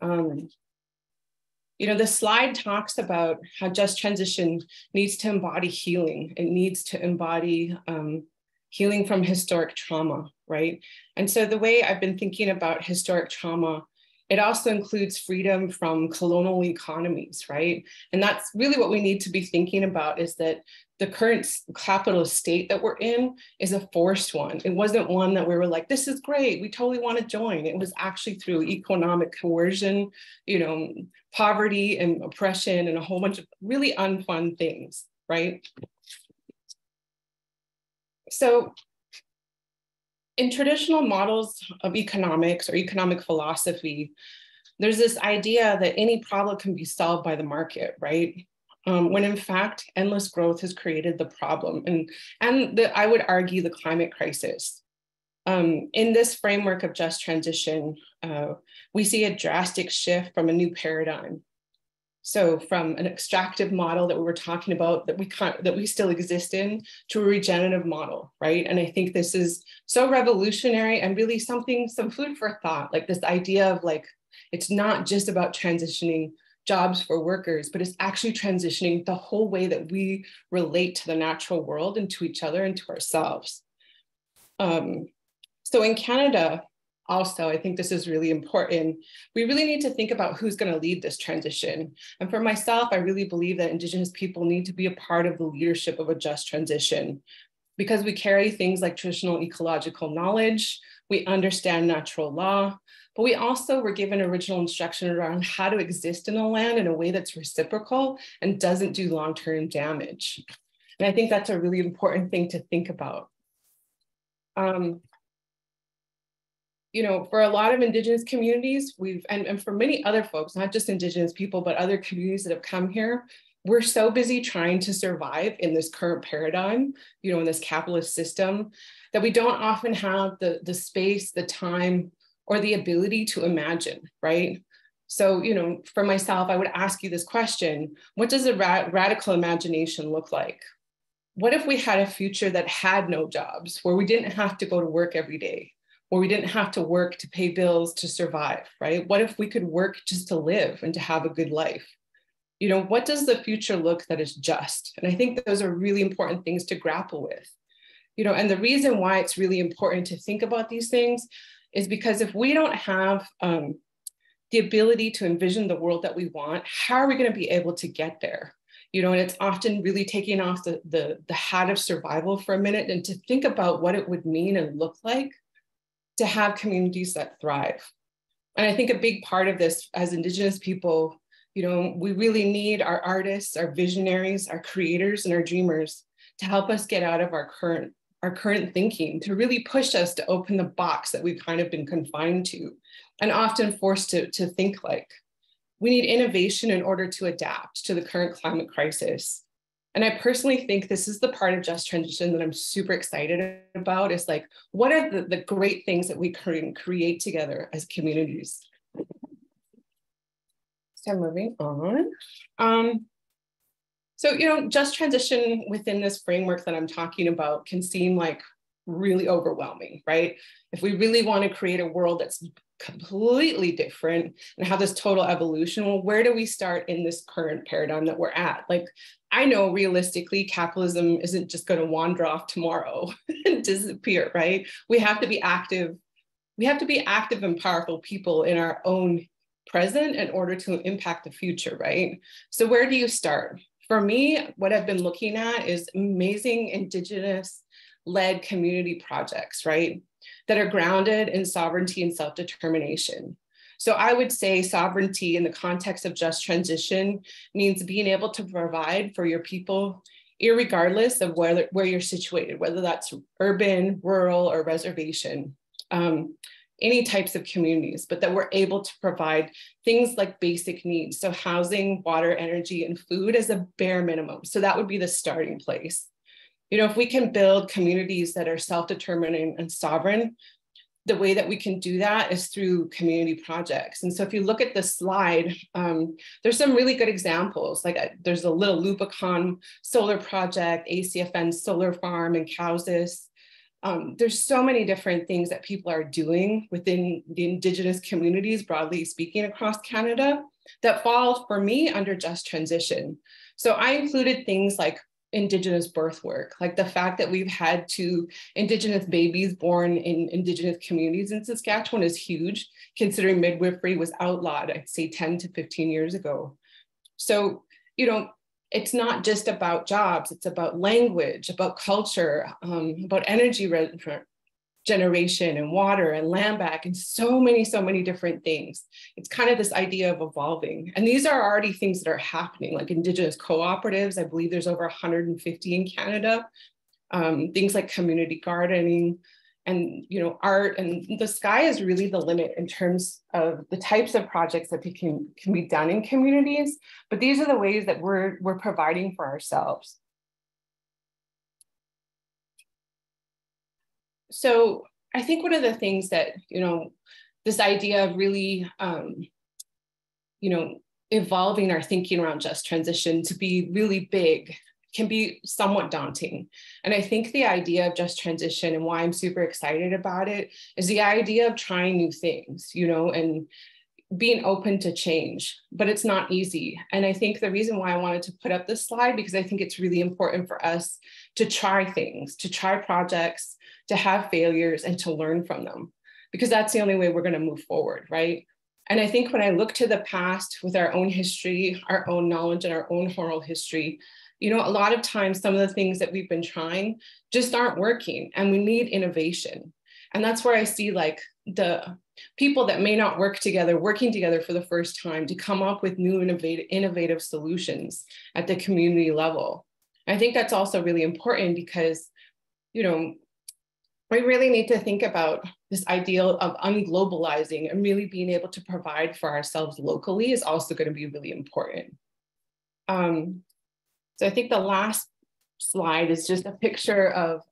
You know, the slide talks about how just transition needs to embody healing. It needs to embody healing from historic trauma, right? And so the way I've been thinking about historic trauma, it also includes freedom from colonial economies, right? And that's really what we need to be thinking about, is that the current capitalist state that we're in is a forced one. It wasn't one that we were like, this is great, we totally want to join. It was actually through economic coercion, you know, poverty and oppression and a whole bunch of really unfun things, right? So in traditional models of economics or economic philosophy, there's this idea that any problem can be solved by the market, right? When in fact, endless growth has created the problem, and I would argue the climate crisis. In this framework of just transition, we see a drastic shift from a new paradigm. So from an extractive model that we were talking about that we still exist in, to a regenerative model, right? And I think this is so revolutionary and really some food for thought, like this idea of like, it's not just about transitioning jobs for workers, but it's actually transitioning the whole way that we relate to the natural world and to each other and to ourselves. So in Canada, also, I think this is really important. We really need to think about who's going to lead this transition. And for myself, I really believe that Indigenous people need to be a part of the leadership of a just transition, because we carry things like traditional ecological knowledge, we understand natural law, but we also were given original instruction around how to exist in the land in a way that's reciprocal and doesn't do long-term damage. And I think that's a really important thing to think about. You know, for a lot of Indigenous communities, and for many other folks, not just Indigenous people, but other communities that have come here, we're so busy trying to survive in this current paradigm, you know, in this capitalist system, that we don't often have the space, the time, or the ability to imagine, right? So, you know, for myself, I would ask you this question: what does a radical imagination look like? What if we had a future that had no jobs, where we didn't have to go to work every day, where we didn't have to work to pay bills to survive, right? What if we could work just to live and to have a good life? You know, what does the future look that is just? And I think those are really important things to grapple with. You know, and the reason why it's really important to think about these things is because if we don't have the ability to envision the world that we want, how are we going to be able to get there? You know, and it's often really taking off the hat of survival for a minute and to think about what it would mean and look like to have communities that thrive. And I think a big part of this as Indigenous people, you know, we really need our artists, our visionaries, our creators, and our dreamers to help us get out of our current thinking, to really push us to open the box that we've kind of been confined to and often forced to think like. We need innovation in order to adapt to the current climate crisis. And I personally think this is the part of just transition that I'm super excited about, is like, what are the great things that we can create together as communities? So moving on. So, you know, just transition within this framework that I'm talking about can seem like really overwhelming, right? If we really want to create a world that's completely different and have this total evolution, well, where do we start in this current paradigm that we're at? Like, I know realistically, capitalism isn't just going to wander off tomorrow and disappear, right? We have to be active. We have to be active and powerful people in our own present in order to impact the future, right? So where do you start? For me, what I've been looking at is amazing Indigenous-led community projects, right? That are grounded in sovereignty and self-determination. So I would say sovereignty in the context of just transition means being able to provide for your people, irregardless of where you're situated, whether that's urban, rural, or reservation, any types of communities, but that we're able to provide things like basic needs. So housing, water, energy, and food as a bare minimum. So that would be the starting place. You know, if we can build communities that are self-determining and sovereign, the way that we can do that is through community projects. And so if you look at the slide, there's some really good examples. Like there's a little Lubicon solar project, ACFN solar farm in Cowsis. There's so many different things that people are doing within the Indigenous communities, broadly speaking, across Canada that fall for me under just transition. So I included things like Indigenous birth work, like the fact that we've had 2 Indigenous babies born in Indigenous communities in Saskatchewan is huge, considering midwifery was outlawed, I'd say 10 to 15 years ago. So, you know, it's not just about jobs, it's about language, about culture, about energy generation and water and land back and so many different things. It's kind of this idea of evolving. And these are already things that are happening, like Indigenous cooperatives. I believe there's over 150 in Canada. things like community gardening and art, and the sky is really the limit in terms of the types of projects that can be done in communities. But these are the ways that we're providing for ourselves. So I think one of the things that, this idea of really, evolving our thinking around just transition to be really big can be somewhat daunting. And I think the idea of just transition and why I'm super excited about it is the idea of trying new things, and being open to change, but it's not easy. And I think the reason why I wanted to put up this slide, because I think it's really important for us to try things, to try projects, to have failures and to learn from them, because that's the only way we're going to move forward, right? And I think when I look to the past with our own history, our own knowledge, and our own oral history, a lot of times some of the things that we've been trying just aren't working, and we need innovation. And that's where I see like the people that may not work together, working together for the first time to come up with new innovative solutions at the community level. I think that's also really important because, we really need to think about this ideal of unglobalizing and really being able to provide for ourselves locally is also going to be really important. So I think the last slide is just a picture of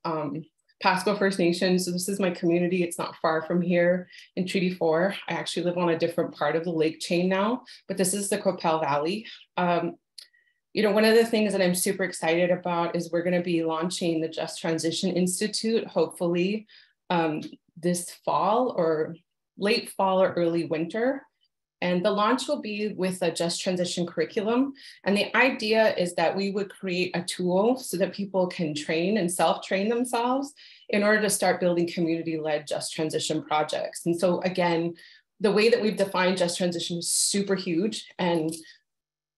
Pasco First Nation. So this is my community. It's not far from here in Treaty 4. I actually live on a different part of the lake chain now, but this is the Qu'Appelle Valley. One of the things that I'm super excited about is we're going to be launching the Just Transition Institute, hopefully this fall or late fall or early winter. And the launch will be with a Just Transition curriculum. And the idea is that we would create a tool so that people can train and self-train themselves in order to start building community-led Just Transition projects. And so again, the way that we've defined Just Transition is super huge. And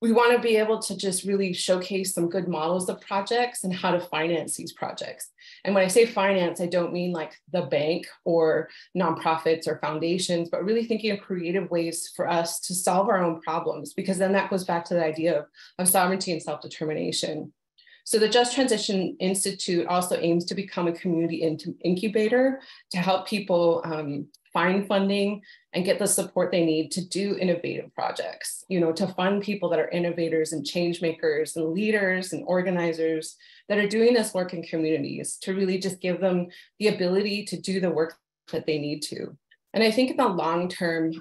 we want to be able to just really showcase some good models of projects and how to finance these projects. And when I say finance, I don't mean like the bank or nonprofits or foundations, but really thinking of creative ways for us to solve our own problems, because then that goes back to the idea of sovereignty and self-determination. So the Just Transition Institute also aims to become a community incubator to help people find funding and get the support they need to do innovative projects, to fund people that are innovators and change makers and leaders and organizers that are doing this work in communities, to really just give them the ability to do the work that they need to. And I think in the long term,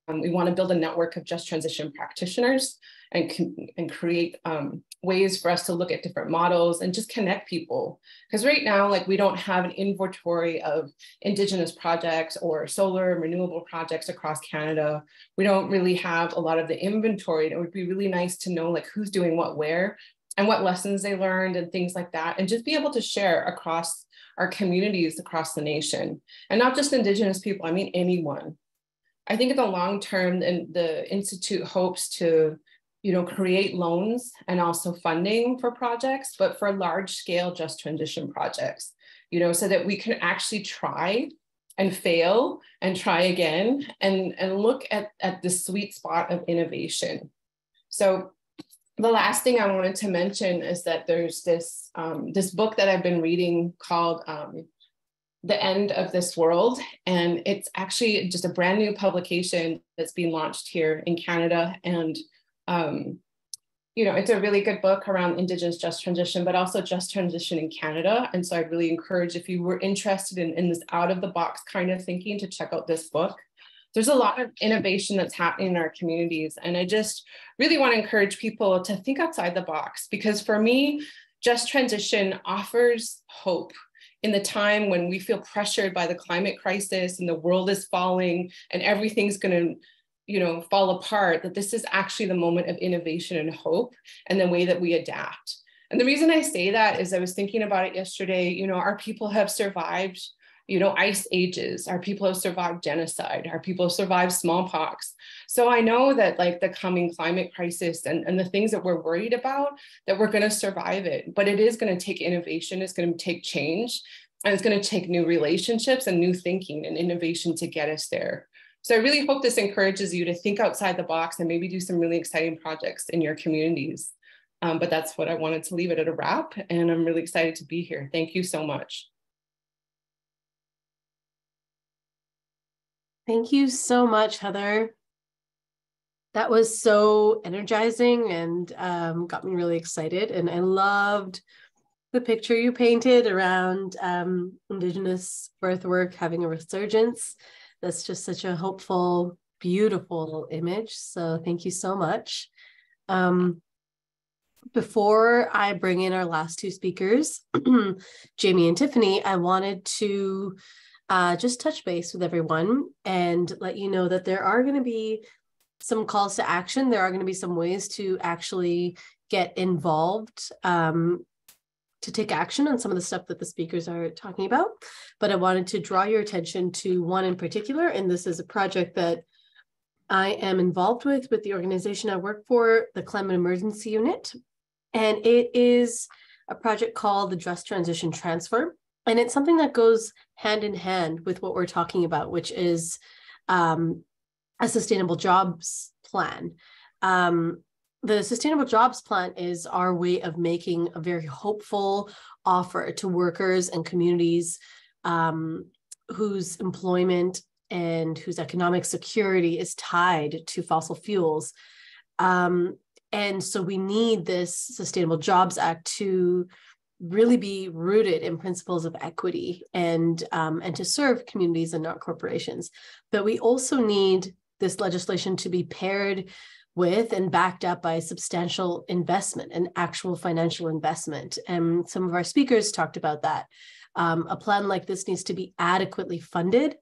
we want to build a network of just transition practitioners and create ways for us to look at different models and just connect people. Because right now, like, we don't have an inventory of Indigenous projects or solar and renewable projects across Canada. We don't really have a lot of the inventory. And it would be really nice to know like who's doing what where and what lessons they learned and things like that, and just be able to share across our communities across the nation. And not just Indigenous people, I mean anyone. I think in the long term, and the Institute hopes to create loans and also funding for projects, but for large scale just transition projects, so that we can actually try and fail and try again and look at the sweet spot of innovation. So the last thing I wanted to mention is that there's this, this book that I've been reading called The End of This World. And it's actually just a brand new publication that's being launched here in Canada. And it's a really good book around Indigenous just transition, but also just transition in Canada. And so I'd really encourage, if you were interested in this out of the box kind of thinking, to check out this book. There's a lot of innovation that's happening in our communities. And I just really want to encourage people to think outside the box, because for me, just transition offers hope in the time when we feel pressured by the climate crisis and the world is falling and everything's going to fall apart, that this is actually the moment of innovation and hope and the way that we adapt. And the reason I say that is I was thinking about it yesterday. Our people have survived, ice ages. Our people have survived genocide. Our people have survived smallpox. So I know that like the coming climate crisis and the things that we're worried about, that we're going to survive it. But it is going to take innovation. It's going to take change. And it's going to take new relationships and new thinking and innovation to get us there. So I really hope this encourages you to think outside the box and maybe do some really exciting projects in your communities. But that's what I wanted to leave it at a wrap. And I'm really excited to be here. Thank you so much. Thank you so much, Heather. That was so energizing and got me really excited. And I loved the picture you painted around Indigenous birth work having a resurgence. That's just such a hopeful, beautiful image. So thank you so much. Before I bring in our last two speakers, Jamie and Tiffany, I wanted to just touch base with everyone and let you know that there are going to be some calls to action. There are going to be some ways to actually get involved, to take action on some of the stuff that the speakers are talking about. But I wanted to draw your attention to one in particular, and this is a project that I am involved with the organization I work for, the Climate Emergency Unit. And it is a project called the Just Transition Transfer. And it's something that goes hand in hand with what we're talking about, which is a sustainable jobs plan. The Sustainable Jobs Plan is our way of making a very hopeful offer to workers and communities whose employment and whose economic security is tied to fossil fuels. And so we need this Sustainable Jobs Act to really be rooted in principles of equity and to serve communities and not corporations. But we also need this legislation to be paired with and backed up by substantial investment and actual financial investment. And some of our speakers talked about that. A plan like this needs to be adequately funded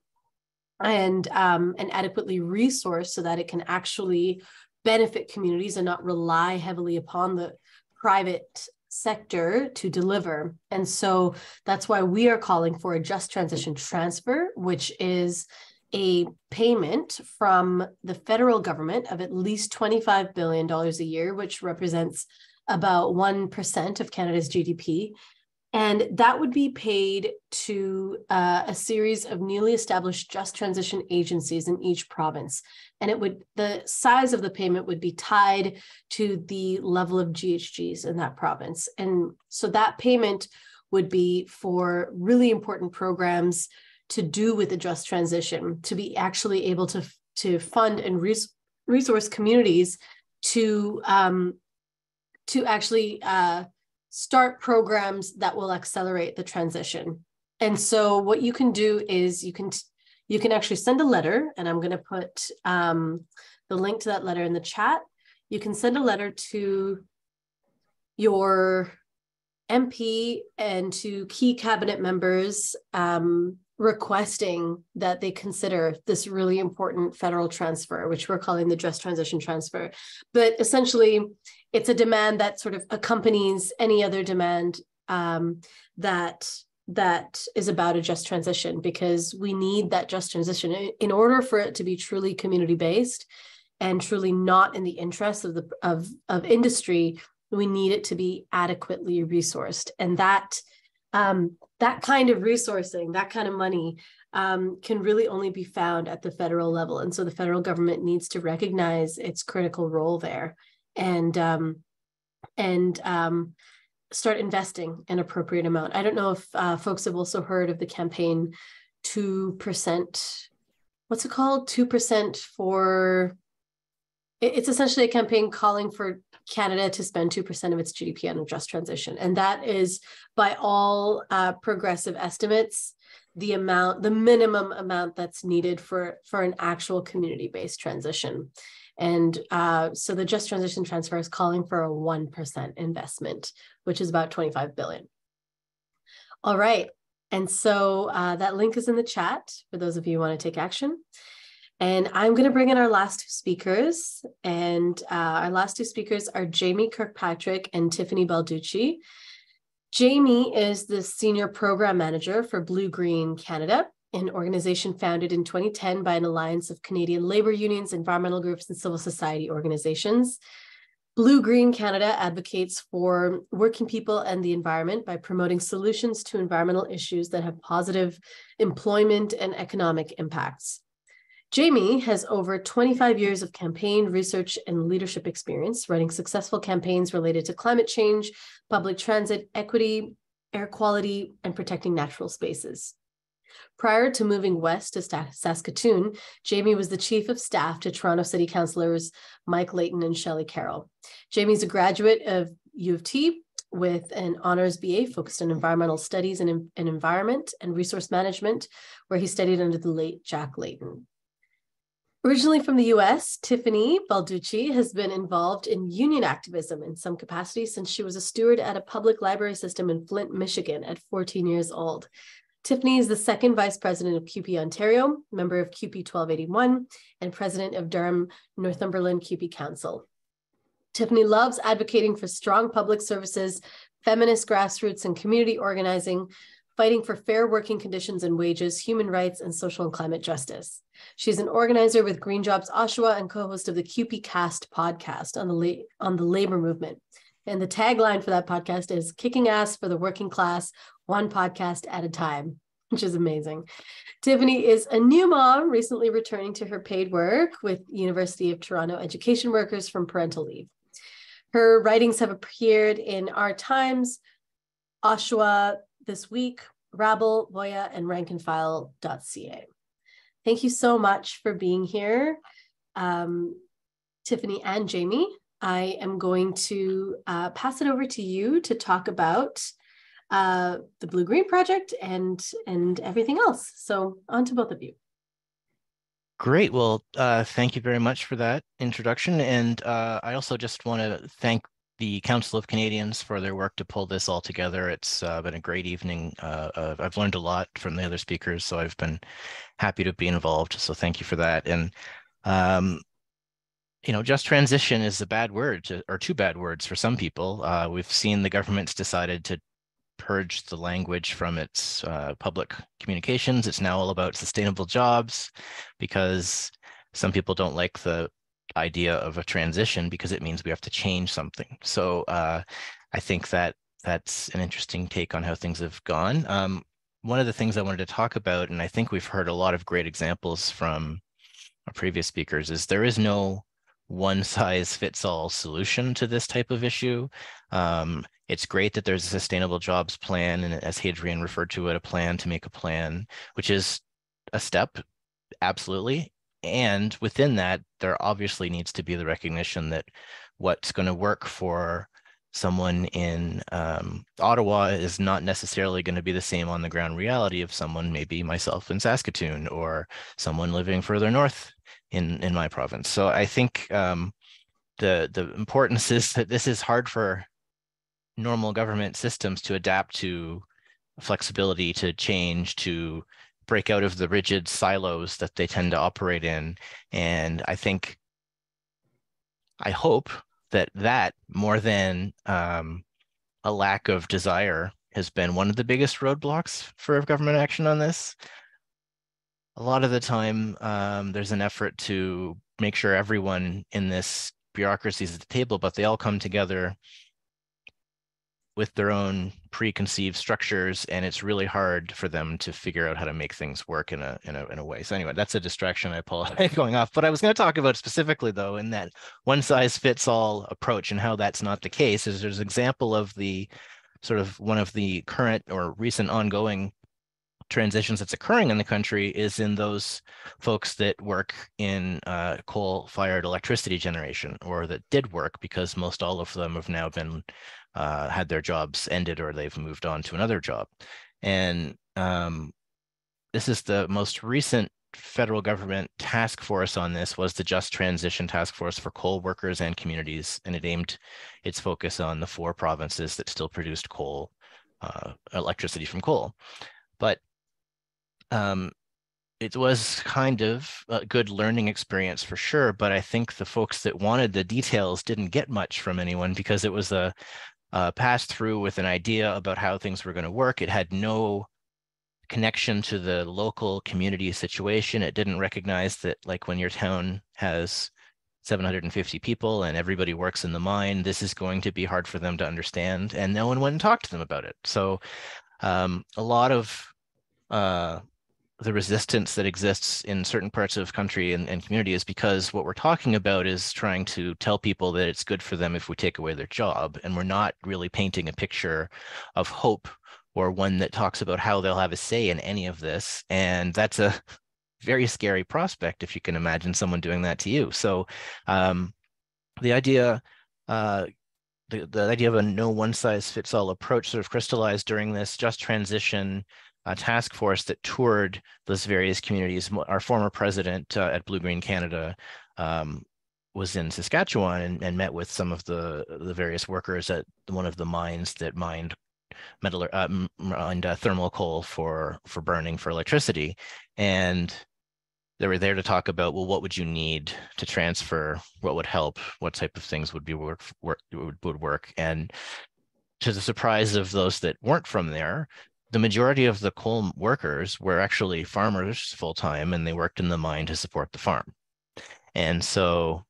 and adequately resourced so that it can actually benefit communities and not rely heavily upon the private sector to deliver. And so that's why we are calling for a just transition transfer, which is a payment from the federal government of at least $25 billion a year, which represents about 1% of Canada's GDP. And that would be paid to a series of newly established just transition agencies in each province. And the size of the payment would be tied to the level of GHGs in that province. And so that payment would be for really important programs to do with the just transition, to be actually able to fund and resource communities to actually start programs that will accelerate the transition. And so what you can do is you can actually send a letter, and I'm going to put the link to that letter in the chat. You can send a letter to your MP and to key cabinet members requesting that they consider this really important federal transfer, which we're calling the Just Transition Transfer. But essentially, it's a demand that sort of accompanies any other demand that is about a just transition, because we need that just transition in order for it to be truly community-based and truly not in the interest of industry. We need it to be adequately resourced, and that kind of resourcing, that kind of money can really only be found at the federal level. And so the federal government needs to recognize its critical role there and start investing an appropriate amount. I don't know if folks have also heard of the campaign 2%. What's it called? 2% for, it's essentially a campaign calling for Canada to spend 2% of its GDP on a just transition. And that is, by all progressive estimates, the minimum amount that's needed for an actual community-based transition. And so the Just Transition Transfer is calling for a 1% investment, which is about $25 billion. All right. And so that link is in the chat for those of you who want to take action. And I'm going to bring in our last two speakers. And our last two speakers are Jamie Kirkpatrick and Tiffany Balducci. Jamie is the Senior Program Manager for BlueGreen Canada, an organization founded in 2010 by an alliance of Canadian labor unions, environmental groups, and civil society organizations. BlueGreen Canada advocates for working people and the environment by promoting solutions to environmental issues that have positive employment and economic impacts. Jamie has over 25 years of campaign research and leadership experience, running successful campaigns related to climate change, public transit, equity, air quality, and protecting natural spaces. Prior to moving west to Saskatoon, Jamie was the chief of staff to Toronto City Councillors Mike Layton and Shelley Carroll. Jamie's a graduate of U of T with an honors BA focused on environmental studies and environment and resource management, where he studied under the late Jack Layton. Originally from the US, Tiffany Balducci has been involved in union activism in some capacity since she was a steward at a public library system in Flint, Michigan at 14 years old. Tiffany is the second vice president of CUPE Ontario, member of CUPE 1281, and president of Durham Northumberland CUPE Council. Tiffany loves advocating for strong public services, feminist grassroots and community organizing, fighting for fair working conditions and wages, human rights, and social and climate justice. She's an organizer with Green Jobs Oshawa and co-host of the CUPE Cast podcast on the labor movement. And the tagline for that podcast is "Kicking Ass for the Working Class, one podcast at a time," which is amazing. Tiffany is a new mom, recently returning to her paid work with University of Toronto education workers from parental leave. Her writings have appeared in Our Times, Oshawa This Week, Rabble, Voya, and rankandfile.ca. Thank you so much for being here, Tiffany and Jamie. I am going to pass it over to you to talk about the BlueGreen Project and everything else. So on to both of you. Great. Well, thank you very much for that introduction. And I also just want to thank the Council of Canadians for their work to pull this all together. It's been a great evening. I've learned a lot from the other speakers, so I've been happy to be involved. So thank you for that. And you know, just transition is a bad word, or two bad words for some people. We've seen the government's decided to purge the language from its public communications. It's now all about sustainable jobs because some people don't like the idea of a transition because it means we have to change something. So I think that that's an interesting take on how things have gone. One of the things I wanted to talk about, and I think we've heard a lot of great examples from our previous speakers, is there is no one-size-fits-all solution to this type of issue. It's great that there's a sustainable jobs plan, and as Hadrian referred to it, a plan to make a plan, which is a step, absolutely. And within that, there obviously needs to be the recognition that what's going to work for someone in Ottawa is not necessarily going to be the same on the ground reality of someone, maybe myself in Saskatoon, or someone living further north in my province. So I think the importance is that this is hard for normal government systems to adapt to, flexibility to change, to break out of the rigid silos that they tend to operate in. And I hope that more than a lack of desire has been one of the biggest roadblocks for government action on this. A lot of the time, there's an effort to make sure everyone in this bureaucracy is at the table, but they all come together with their own preconceived structures, and it's really hard for them to figure out how to make things work in a way. So anyway, that's a distraction. I apologize going off, but I was going to talk about specifically though in that one-size-fits-all approach, and how that's not the case. Is there's an example of the sort of one of the current or recent ongoing transitions that's occurring in the country is in those folks that work in coal-fired electricity generation, or that did work, because most all of them have now been had their jobs ended or they've moved on to another job. And this is the most recent federal government task force on this was the Just Transition Task Force for Coal Workers and Communities, and it aimed its focus on the 4 provinces that still produced coal, electricity from coal. But it was kind of a good learning experience for sure, but I think the folks that wanted the details didn't get much from anyone, because it was a pass through with an idea about how things were going to work. It had no connection to the local community situation. It didn't recognize that, like, when your town has 750 people and everybody works in the mine, this is going to be hard for them to understand, and no one went and talked to them about it. So a lot of the resistance that exists in certain parts of country and community is because what we're talking about is trying to tell people that it's good for them if we take away their job. And we're not really painting a picture of hope or one that talks about how they'll have a say in any of this. And that's a very scary prospect if you can imagine someone doing that to you. So the idea the idea of a no one size fits all approach sort of crystallized during this just transition task force that toured those various communities. Our former president at BlueGreen Canada was in Saskatchewan and met with some of the various workers at one of the mines that mined thermal coal for burning for electricity. And they were there to talk about, well, what would you need to transfer? What would help? What type of things would work? And to the surprise of those that weren't from there, the majority of the coal workers were actually farmers full-time, and they worked in the mine to support the farm. And so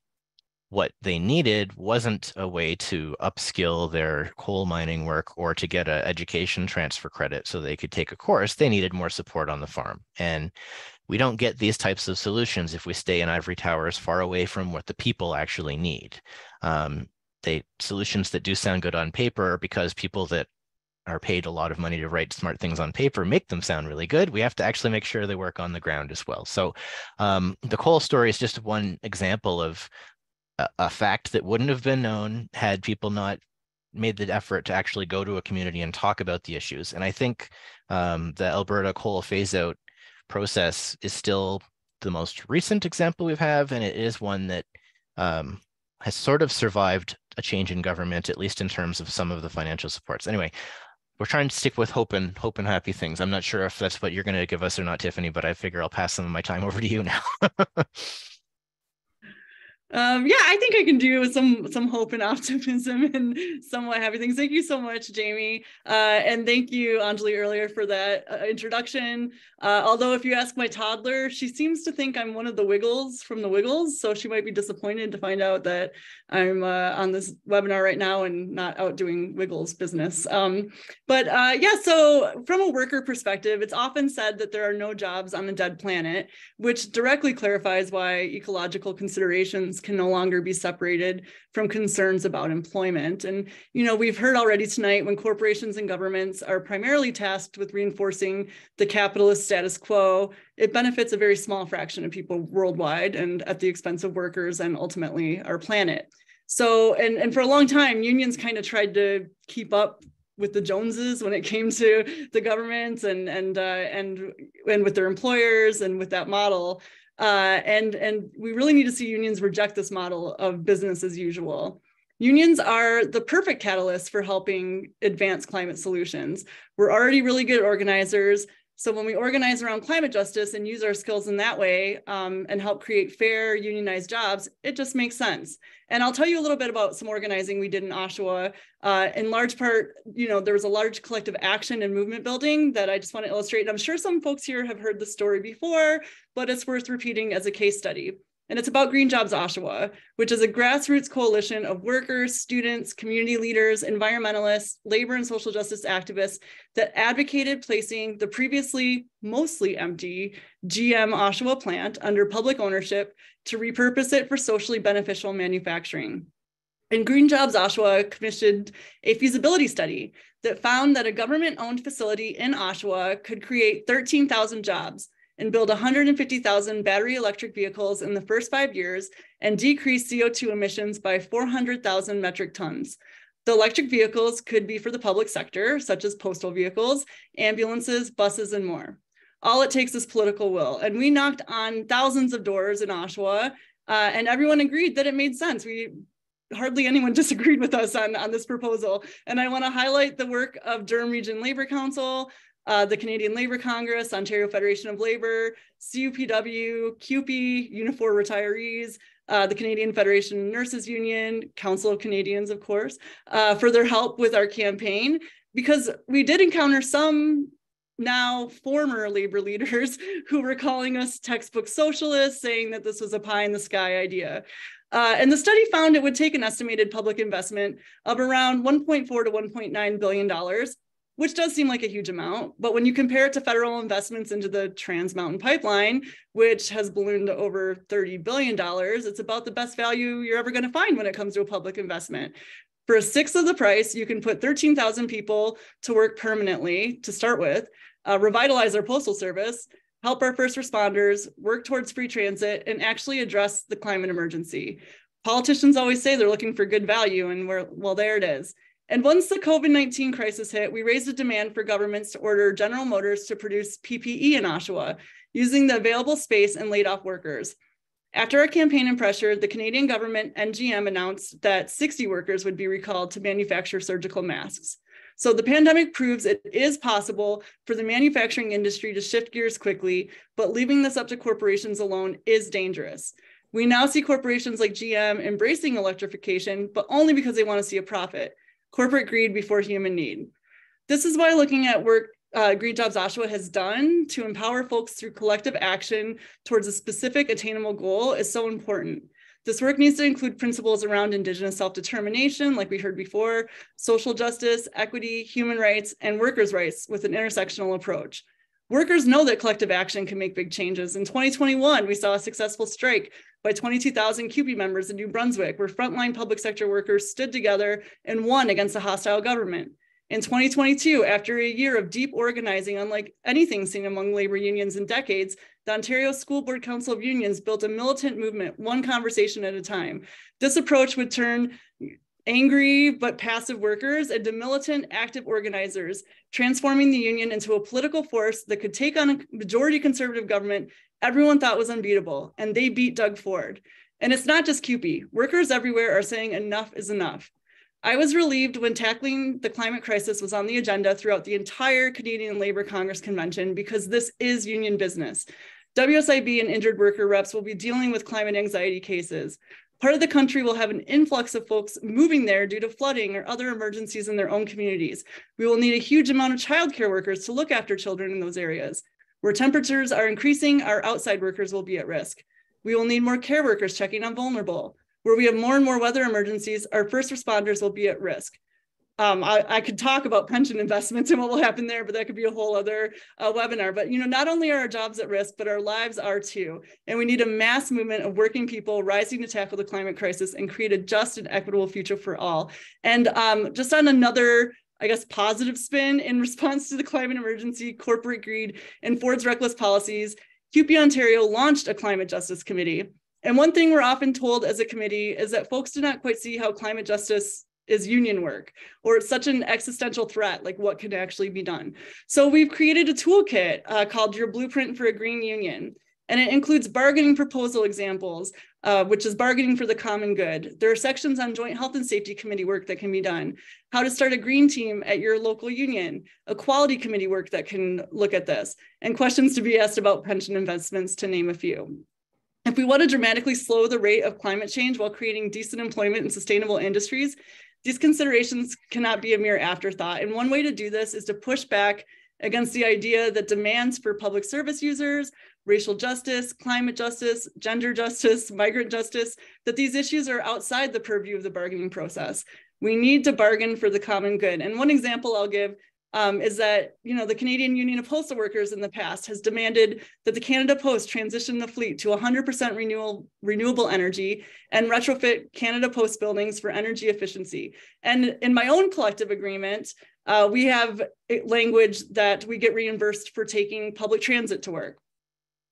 what they needed wasn't a way to upskill their coal mining work or to get an education transfer credit so they could take a course. They needed more support on the farm. And we don't get these types of solutions if we stay in ivory towers far away from what the people actually need. Solutions that do sound good on paper, because people that are paid a lot of money to write smart things on paper make them sound really good. We have to actually make sure they work on the ground as well. So the coal story is just one example of a fact that wouldn't have been known had people not made the effort to actually go to a community and talk about the issues. And I think the Alberta coal phase-out process is still the most recent example we have, and it is one that has sort of survived a change in government, at least in terms of some of the financial supports. Anyway, we're trying to stick with hope and happy things. I'm not sure if that's what you're going to give us or not, Tiffany, but I figure I'll pass some of my time over to you now. Yeah, I think I can do with some hope and optimism and somewhat happy things. Thank you so much, Jamie. And thank you, Anjali, earlier for that introduction. Although if you ask my toddler, she seems to think I'm one of the Wiggles from the Wiggles. So she might be disappointed to find out that I'm on this webinar right now and not out doing Wiggles business. Yeah, so from a worker perspective, it's often said that there are no jobs on the dead planet, which directly clarifies why ecological considerations can no longer be separated from concerns about employment. And, we've heard already tonight, when corporations and governments are primarily tasked with reinforcing the capitalist status quo, it benefits a very small fraction of people worldwide and at the expense of workers and ultimately our planet. So, and for a long time, unions kind of tried to keep up with the Joneses when it came to the government and with their employers and with that model. And we really need to see unions reject this model of business as usual. Unions are the perfect catalyst for helping advance climate solutions. We're already really good organizers. So when we organize around climate justice and use our skills in that way and help create fair unionized jobs, it just makes sense. And I'll tell you a little bit about some organizing we did in Oshawa. In large part, there was a large collective action and movement building that I just want to illustrate. And I'm sure some folks here have heard the story before, but it's worth repeating as a case study. And it's about Green Jobs Oshawa, which is a grassroots coalition of workers, students, community leaders, environmentalists, labor and social justice activists that advocated placing the previously mostly empty GM Oshawa plant under public ownership to repurpose it for socially beneficial manufacturing. And Green Jobs Oshawa commissioned a feasibility study that found that a government-owned facility in Oshawa could create 13,000 jobs and build 150,000 battery electric vehicles in the first 5 years and decrease CO2 emissions by 400,000 metric tons. The electric vehicles could be for the public sector, such as postal vehicles, ambulances, buses, and more. All it takes is political will. And we knocked on thousands of doors in Oshawa, and everyone agreed that it made sense. Hardly anyone disagreed with us on this proposal. And I want to highlight the work of Durham Region Labor Council, the Canadian Labour Congress, Ontario Federation of Labour, CUPW, CUPE, Unifor Retirees, the Canadian Federation of Nurses Union, Council of Canadians, of course, for their help with our campaign, because we did encounter some now former labor leaders who were calling us textbook socialists, saying that this was a pie in the sky idea. And the study found it would take an estimated public investment of around $1.4 to $1.9 billion which does seem like a huge amount. But when you compare it to federal investments into the Trans Mountain Pipeline, which has ballooned to over $30 billion, it's about the best value you're ever going to find when it comes to a public investment. For a sixth of the price, you can put 13,000 people to work permanently to start with, revitalize our postal service, help our first responders, work towards free transit, and actually address the climate emergency. Politicians always say they're looking for good value, and well, there it is. And once the COVID-19 crisis hit, we raised a demand for governments to order General Motors to produce PPE in Oshawa, using the available space and laid off workers. After our campaign and pressure, the Canadian government and GM announced that 60 workers would be recalled to manufacture surgical masks. So the pandemic proves it is possible for the manufacturing industry to shift gears quickly, but leaving this up to corporations alone is dangerous. We now see corporations like GM embracing electrification, but only because they want to see a profit. Corporate greed before human need. This is why looking at work Green Jobs Oshawa has done to empower folks through collective action towards a specific attainable goal is so important. This work needs to include principles around Indigenous self-determination, like we heard before, social justice, equity, human rights, and workers' rights with an intersectional approach. Workers know that collective action can make big changes. In 2021, we saw a successful strike by 22,000 CUPE members in New Brunswick, where frontline public sector workers stood together and won against a hostile government. In 2022, after a year of deep organizing, unlike anything seen among labor unions in decades, the Ontario School Board Council of Unions built a militant movement, one conversation at a time. This approach would turn angry but passive workers into militant, active organizers, transforming the union into a political force that could take on a majority conservative government everyone thought was unbeatable, and they beat Doug Ford. And it's not just CUPE. Workers everywhere are saying enough is enough. I was relieved when tackling the climate crisis was on the agenda throughout the entire Canadian Labour Congress Convention, because this is union business. WSIB and injured worker reps will be dealing with climate anxiety cases. Part of the country will have an influx of folks moving there due to flooding or other emergencies in their own communities. We will need a huge amount of childcare workers to look after children in those areas. Where temperatures are increasing, our outside workers will be at risk. We will need more care workers checking on vulnerable. Where we have more and more weather emergencies, our first responders will be at risk. I could talk about pension investments and what will happen there, but that could be a whole other webinar. But not only are our jobs at risk, but our lives are too. And we need a mass movement of working people rising to tackle the climate crisis and create a just and equitable future for all. And just on another, I guess, positive spin, in response to the climate emergency, corporate greed, and Ford's reckless policies, CUPE Ontario launched a climate justice committee. And one thing we're often told as a committee is that folks do not quite see how climate justice is union work, or it's such an existential threat, like what can actually be done. So we've created a toolkit called Your Blueprint for a Green Union. And it includes bargaining proposal examples, which is bargaining for the common good. There are sections on joint health and safety committee work that can be done, how to start a green team at your local union, equality committee work that can look at this, and questions to be asked about pension investments, to name a few. If we want to dramatically slow the rate of climate change while creating decent employment and sustainable industries, these considerations cannot be a mere afterthought. And one way to do this is to push back against the idea that demands for public service users, racial justice, climate justice, gender justice, migrant justice, that these issues are outside the purview of the bargaining process. We need to bargain for the common good. And one example I'll give is that the Canadian Union of Postal Workers in the past has demanded that the Canada Post transition the fleet to 100% renewable energy and retrofit Canada Post buildings for energy efficiency. And in my own collective agreement, we have language that we get reimbursed for taking public transit to work.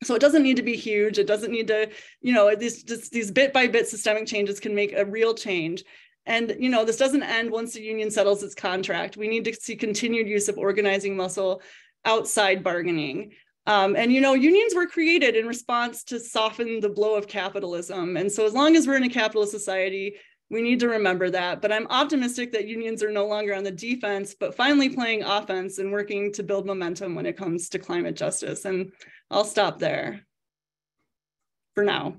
So it doesn't need to be huge. It doesn't need to, these bit by bit systemic changes can make a real change. And, this doesn't end once the union settles its contract. We need to see continued use of organizing muscle outside bargaining. And, unions were created in response to soften the blow of capitalism. And so as long as we're in a capitalist society, we need to remember that. But I'm optimistic that unions are no longer on the defense, but finally playing offense and working to build momentum when it comes to climate justice. And I'll stop there for now.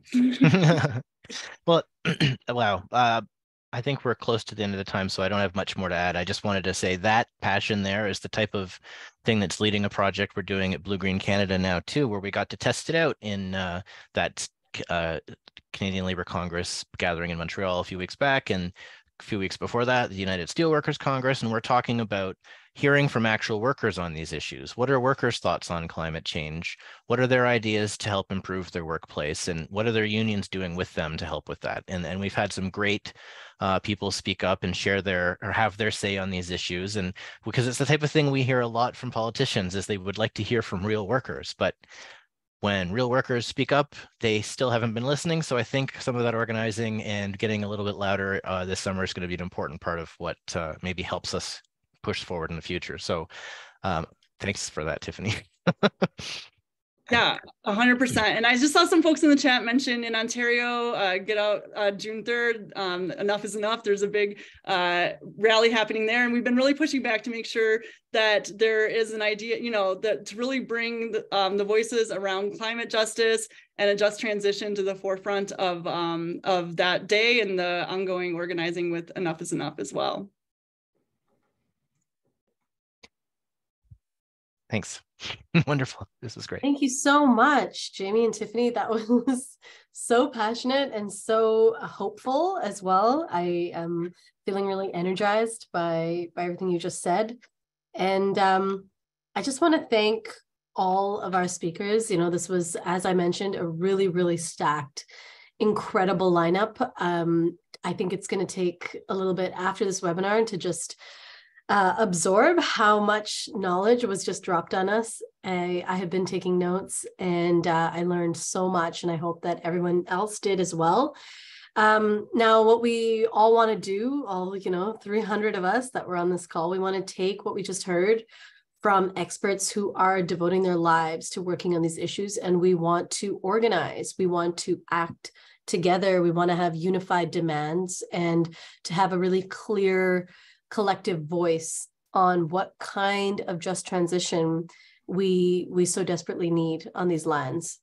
Well, wow. I think we're close to the end of the time, so I don't have much more to add. I just wanted to say that passion there is the type of thing that's leading a project we're doing at BlueGreen Canada now too, where we got to test it out in that Canadian Labour Congress gathering in Montreal a few weeks back, and few weeks before that, the United Steelworkers Congress, and we're talking about hearing from actual workers on these issues. What are workers' thoughts on climate change? What are their ideas to help improve their workplace? And what are their unions doing with them to help with that? And we've had some great people speak up and share their, or have their say on these issues. And because it's the type of thing we hear a lot from politicians, is they would like to hear from real workers. But when real workers speak up, they still haven't been listening. So I think some of that organizing and getting a little bit louder this summer is going to be an important part of what maybe helps us push forward in the future. So thanks for that, Tiffany. Yeah, 100%. And I just saw some folks in the chat mention in Ontario, get out June 3rd, enough is enough. There's a big rally happening there. And we've been really pushing back to make sure that there is an idea, you know, that to really bring the voices around climate justice and a just transition to the forefront of that day and the ongoing organizing with Enough is Enough as well. Thanks. Wonderful. This was great. Thank you so much, Jamie and Tiffany. That was so passionate and so hopeful as well. I am feeling really energized by everything you just said. And I just want to thank all of our speakers. You know, this was, as I mentioned, a really, really stacked, incredible lineup. I think it's going to take a little bit after this webinar to just absorb how much knowledge was just dropped on us. I have been taking notes and I learned so much, and I hope that everyone else did as well. Now, what we all want to do, all 300 of us that were on this call, we want to take what we just heard from experts who are devoting their lives to working on these issues, and we want to organize. We want to act together. We want to have unified demands and to have a really clear collective voice on what kind of just transition we so desperately need on these lands.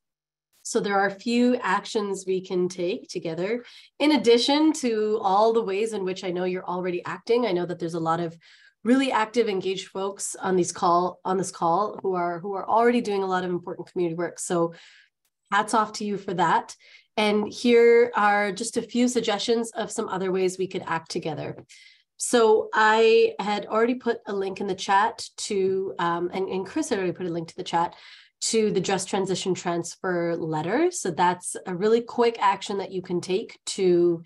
So there are a few actions we can take together, in addition to all the ways in which I know you're already acting. I know that there's a lot of really active, engaged folks on this call who are already doing a lot of important community work. So hats off to you for that. And here are just a few suggestions of some other ways we could act together. So I had already put a link in the chat to, and Chris had already put a link to the chat to the Just Transition Transfer letter. So that's a really quick action that you can take to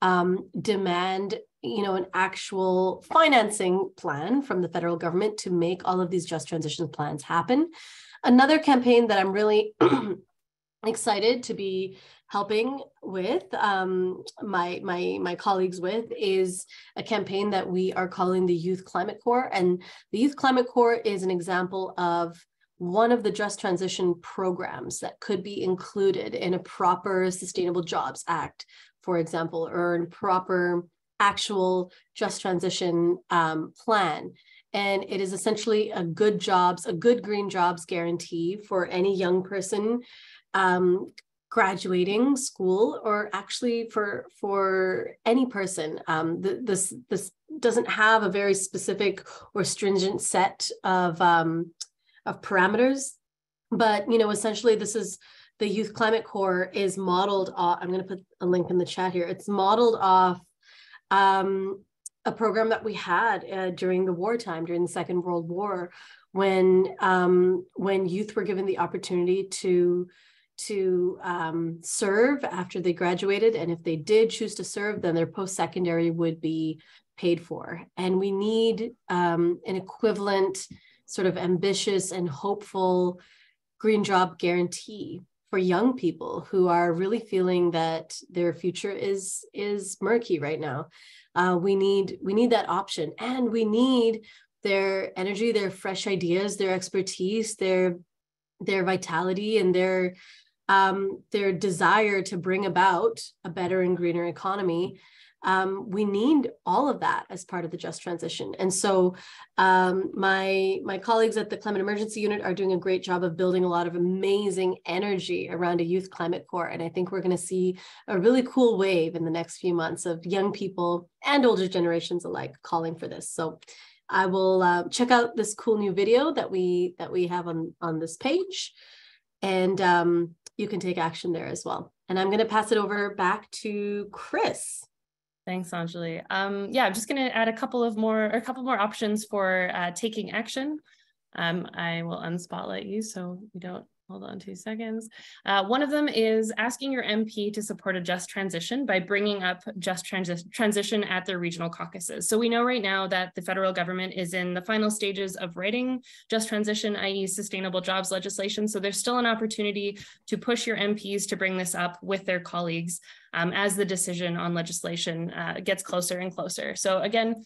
demand, an actual financing plan from the federal government to make all of these just transition plans happen. Another campaign that I'm really excited to be helping with my colleagues with is a campaign that we are calling the Youth Climate Corps. And the Youth Climate Corps is an example of one of the just transition programs that could be included in a proper Sustainable Jobs Act, for example, or in proper actual just transition plan. And it is essentially a good green jobs guarantee for any young person graduating school, or actually for any person. This doesn't have a very specific or stringent set of parameters, but essentially this is the Youth Climate Corps is modeled off. I'm going to put a link in the chat here. It's modeled off a program that we had during the wartime, during the Second World War, when youth were given the opportunity to serve after they graduated. And if they did choose to serve, then their post-secondary would be paid for. And we need an equivalent sort of ambitious and hopeful green job guarantee for young people who are really feeling that their future is murky right now. We need that option, and we need their energy, their fresh ideas, their expertise, their vitality, and their desire to bring about a better and greener economy. We need all of that as part of the just transition. And so my colleagues at the Climate Emergency Unit are doing a great job of building a lot of amazing energy around a Youth Climate Corps. And I think we're going to see a really cool wave in the next few months of young people and older generations alike calling for this. So I will check out this cool new video that we have on this page, and you can take action there as well. And I'm going to pass it over back to Chris. Thanks, Anjali. Yeah, I'm just going to add a couple more options for taking action. I will unspotlight you so we don't, hold on 2 seconds. One of them is asking your MP to support a just transition by bringing up just transition at their regional caucuses. So we know right now that the federal government is in the final stages of writing just transition, i.e. sustainable jobs legislation. So there's still an opportunity to push your MPs to bring this up with their colleagues as the decision on legislation gets closer and closer. So again,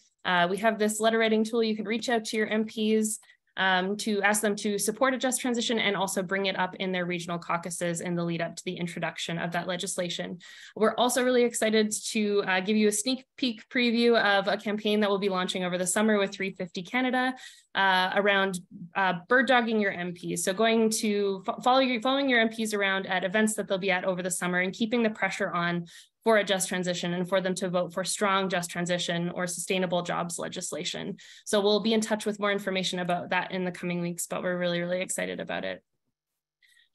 we have this letter writing tool. You can reach out to your MPs to ask them to support a just transition and also bring it up in their regional caucuses in the lead up to the introduction of that legislation. We're also really excited to give you a sneak peek preview of a campaign that will be launching over the summer with 350 Canada around bird dogging your MPs. So going to following your MPs around at events that they'll be at over the summer and keeping the pressure on for a just transition and for them to vote for strong just transition or sustainable jobs legislation. So we'll be in touch with more information about that in the coming weeks, but we're really, really excited about it.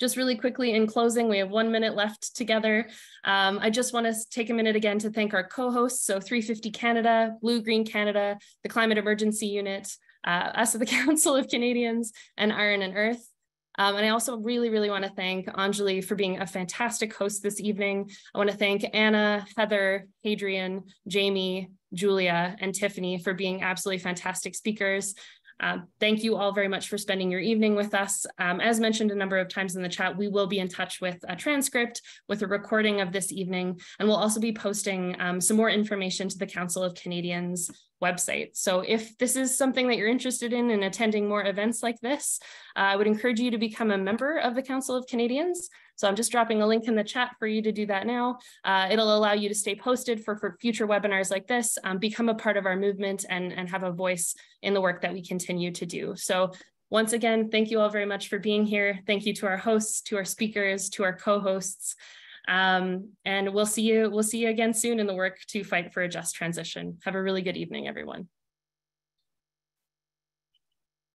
Just really quickly in closing, we have 1 minute left together. I just want to take a minute again to thank our co-hosts, so 350 Canada, BlueGreen Canada, the Climate Emergency Unit, us at the Council of Canadians, and Iron and Earth. And I also really, really want to thank Anjali for being a fantastic host this evening. I want to thank Anna, Heather, Hadrian, Jamie, Julia, and Tiffany for being absolutely fantastic speakers. Thank you all very much for spending your evening with us. As mentioned a number of times in the chat, we will be in touch with a transcript, with a recording of this evening, and we'll also be posting some more information to the Council of Canadians website. So if this is something that you're interested in attending more events like this, I would encourage you to become a member of the Council of Canadians. So I'm just dropping a link in the chat for you to do that now. It'll allow you to stay posted for future webinars like this, become a part of our movement and have a voice in the work that we continue to do. So once again, thank you all very much for being here. Thank you to our hosts, to our speakers, to our co-hosts. And we'll see you again soon in the work to fight for a just transition. Have a really good evening, everyone.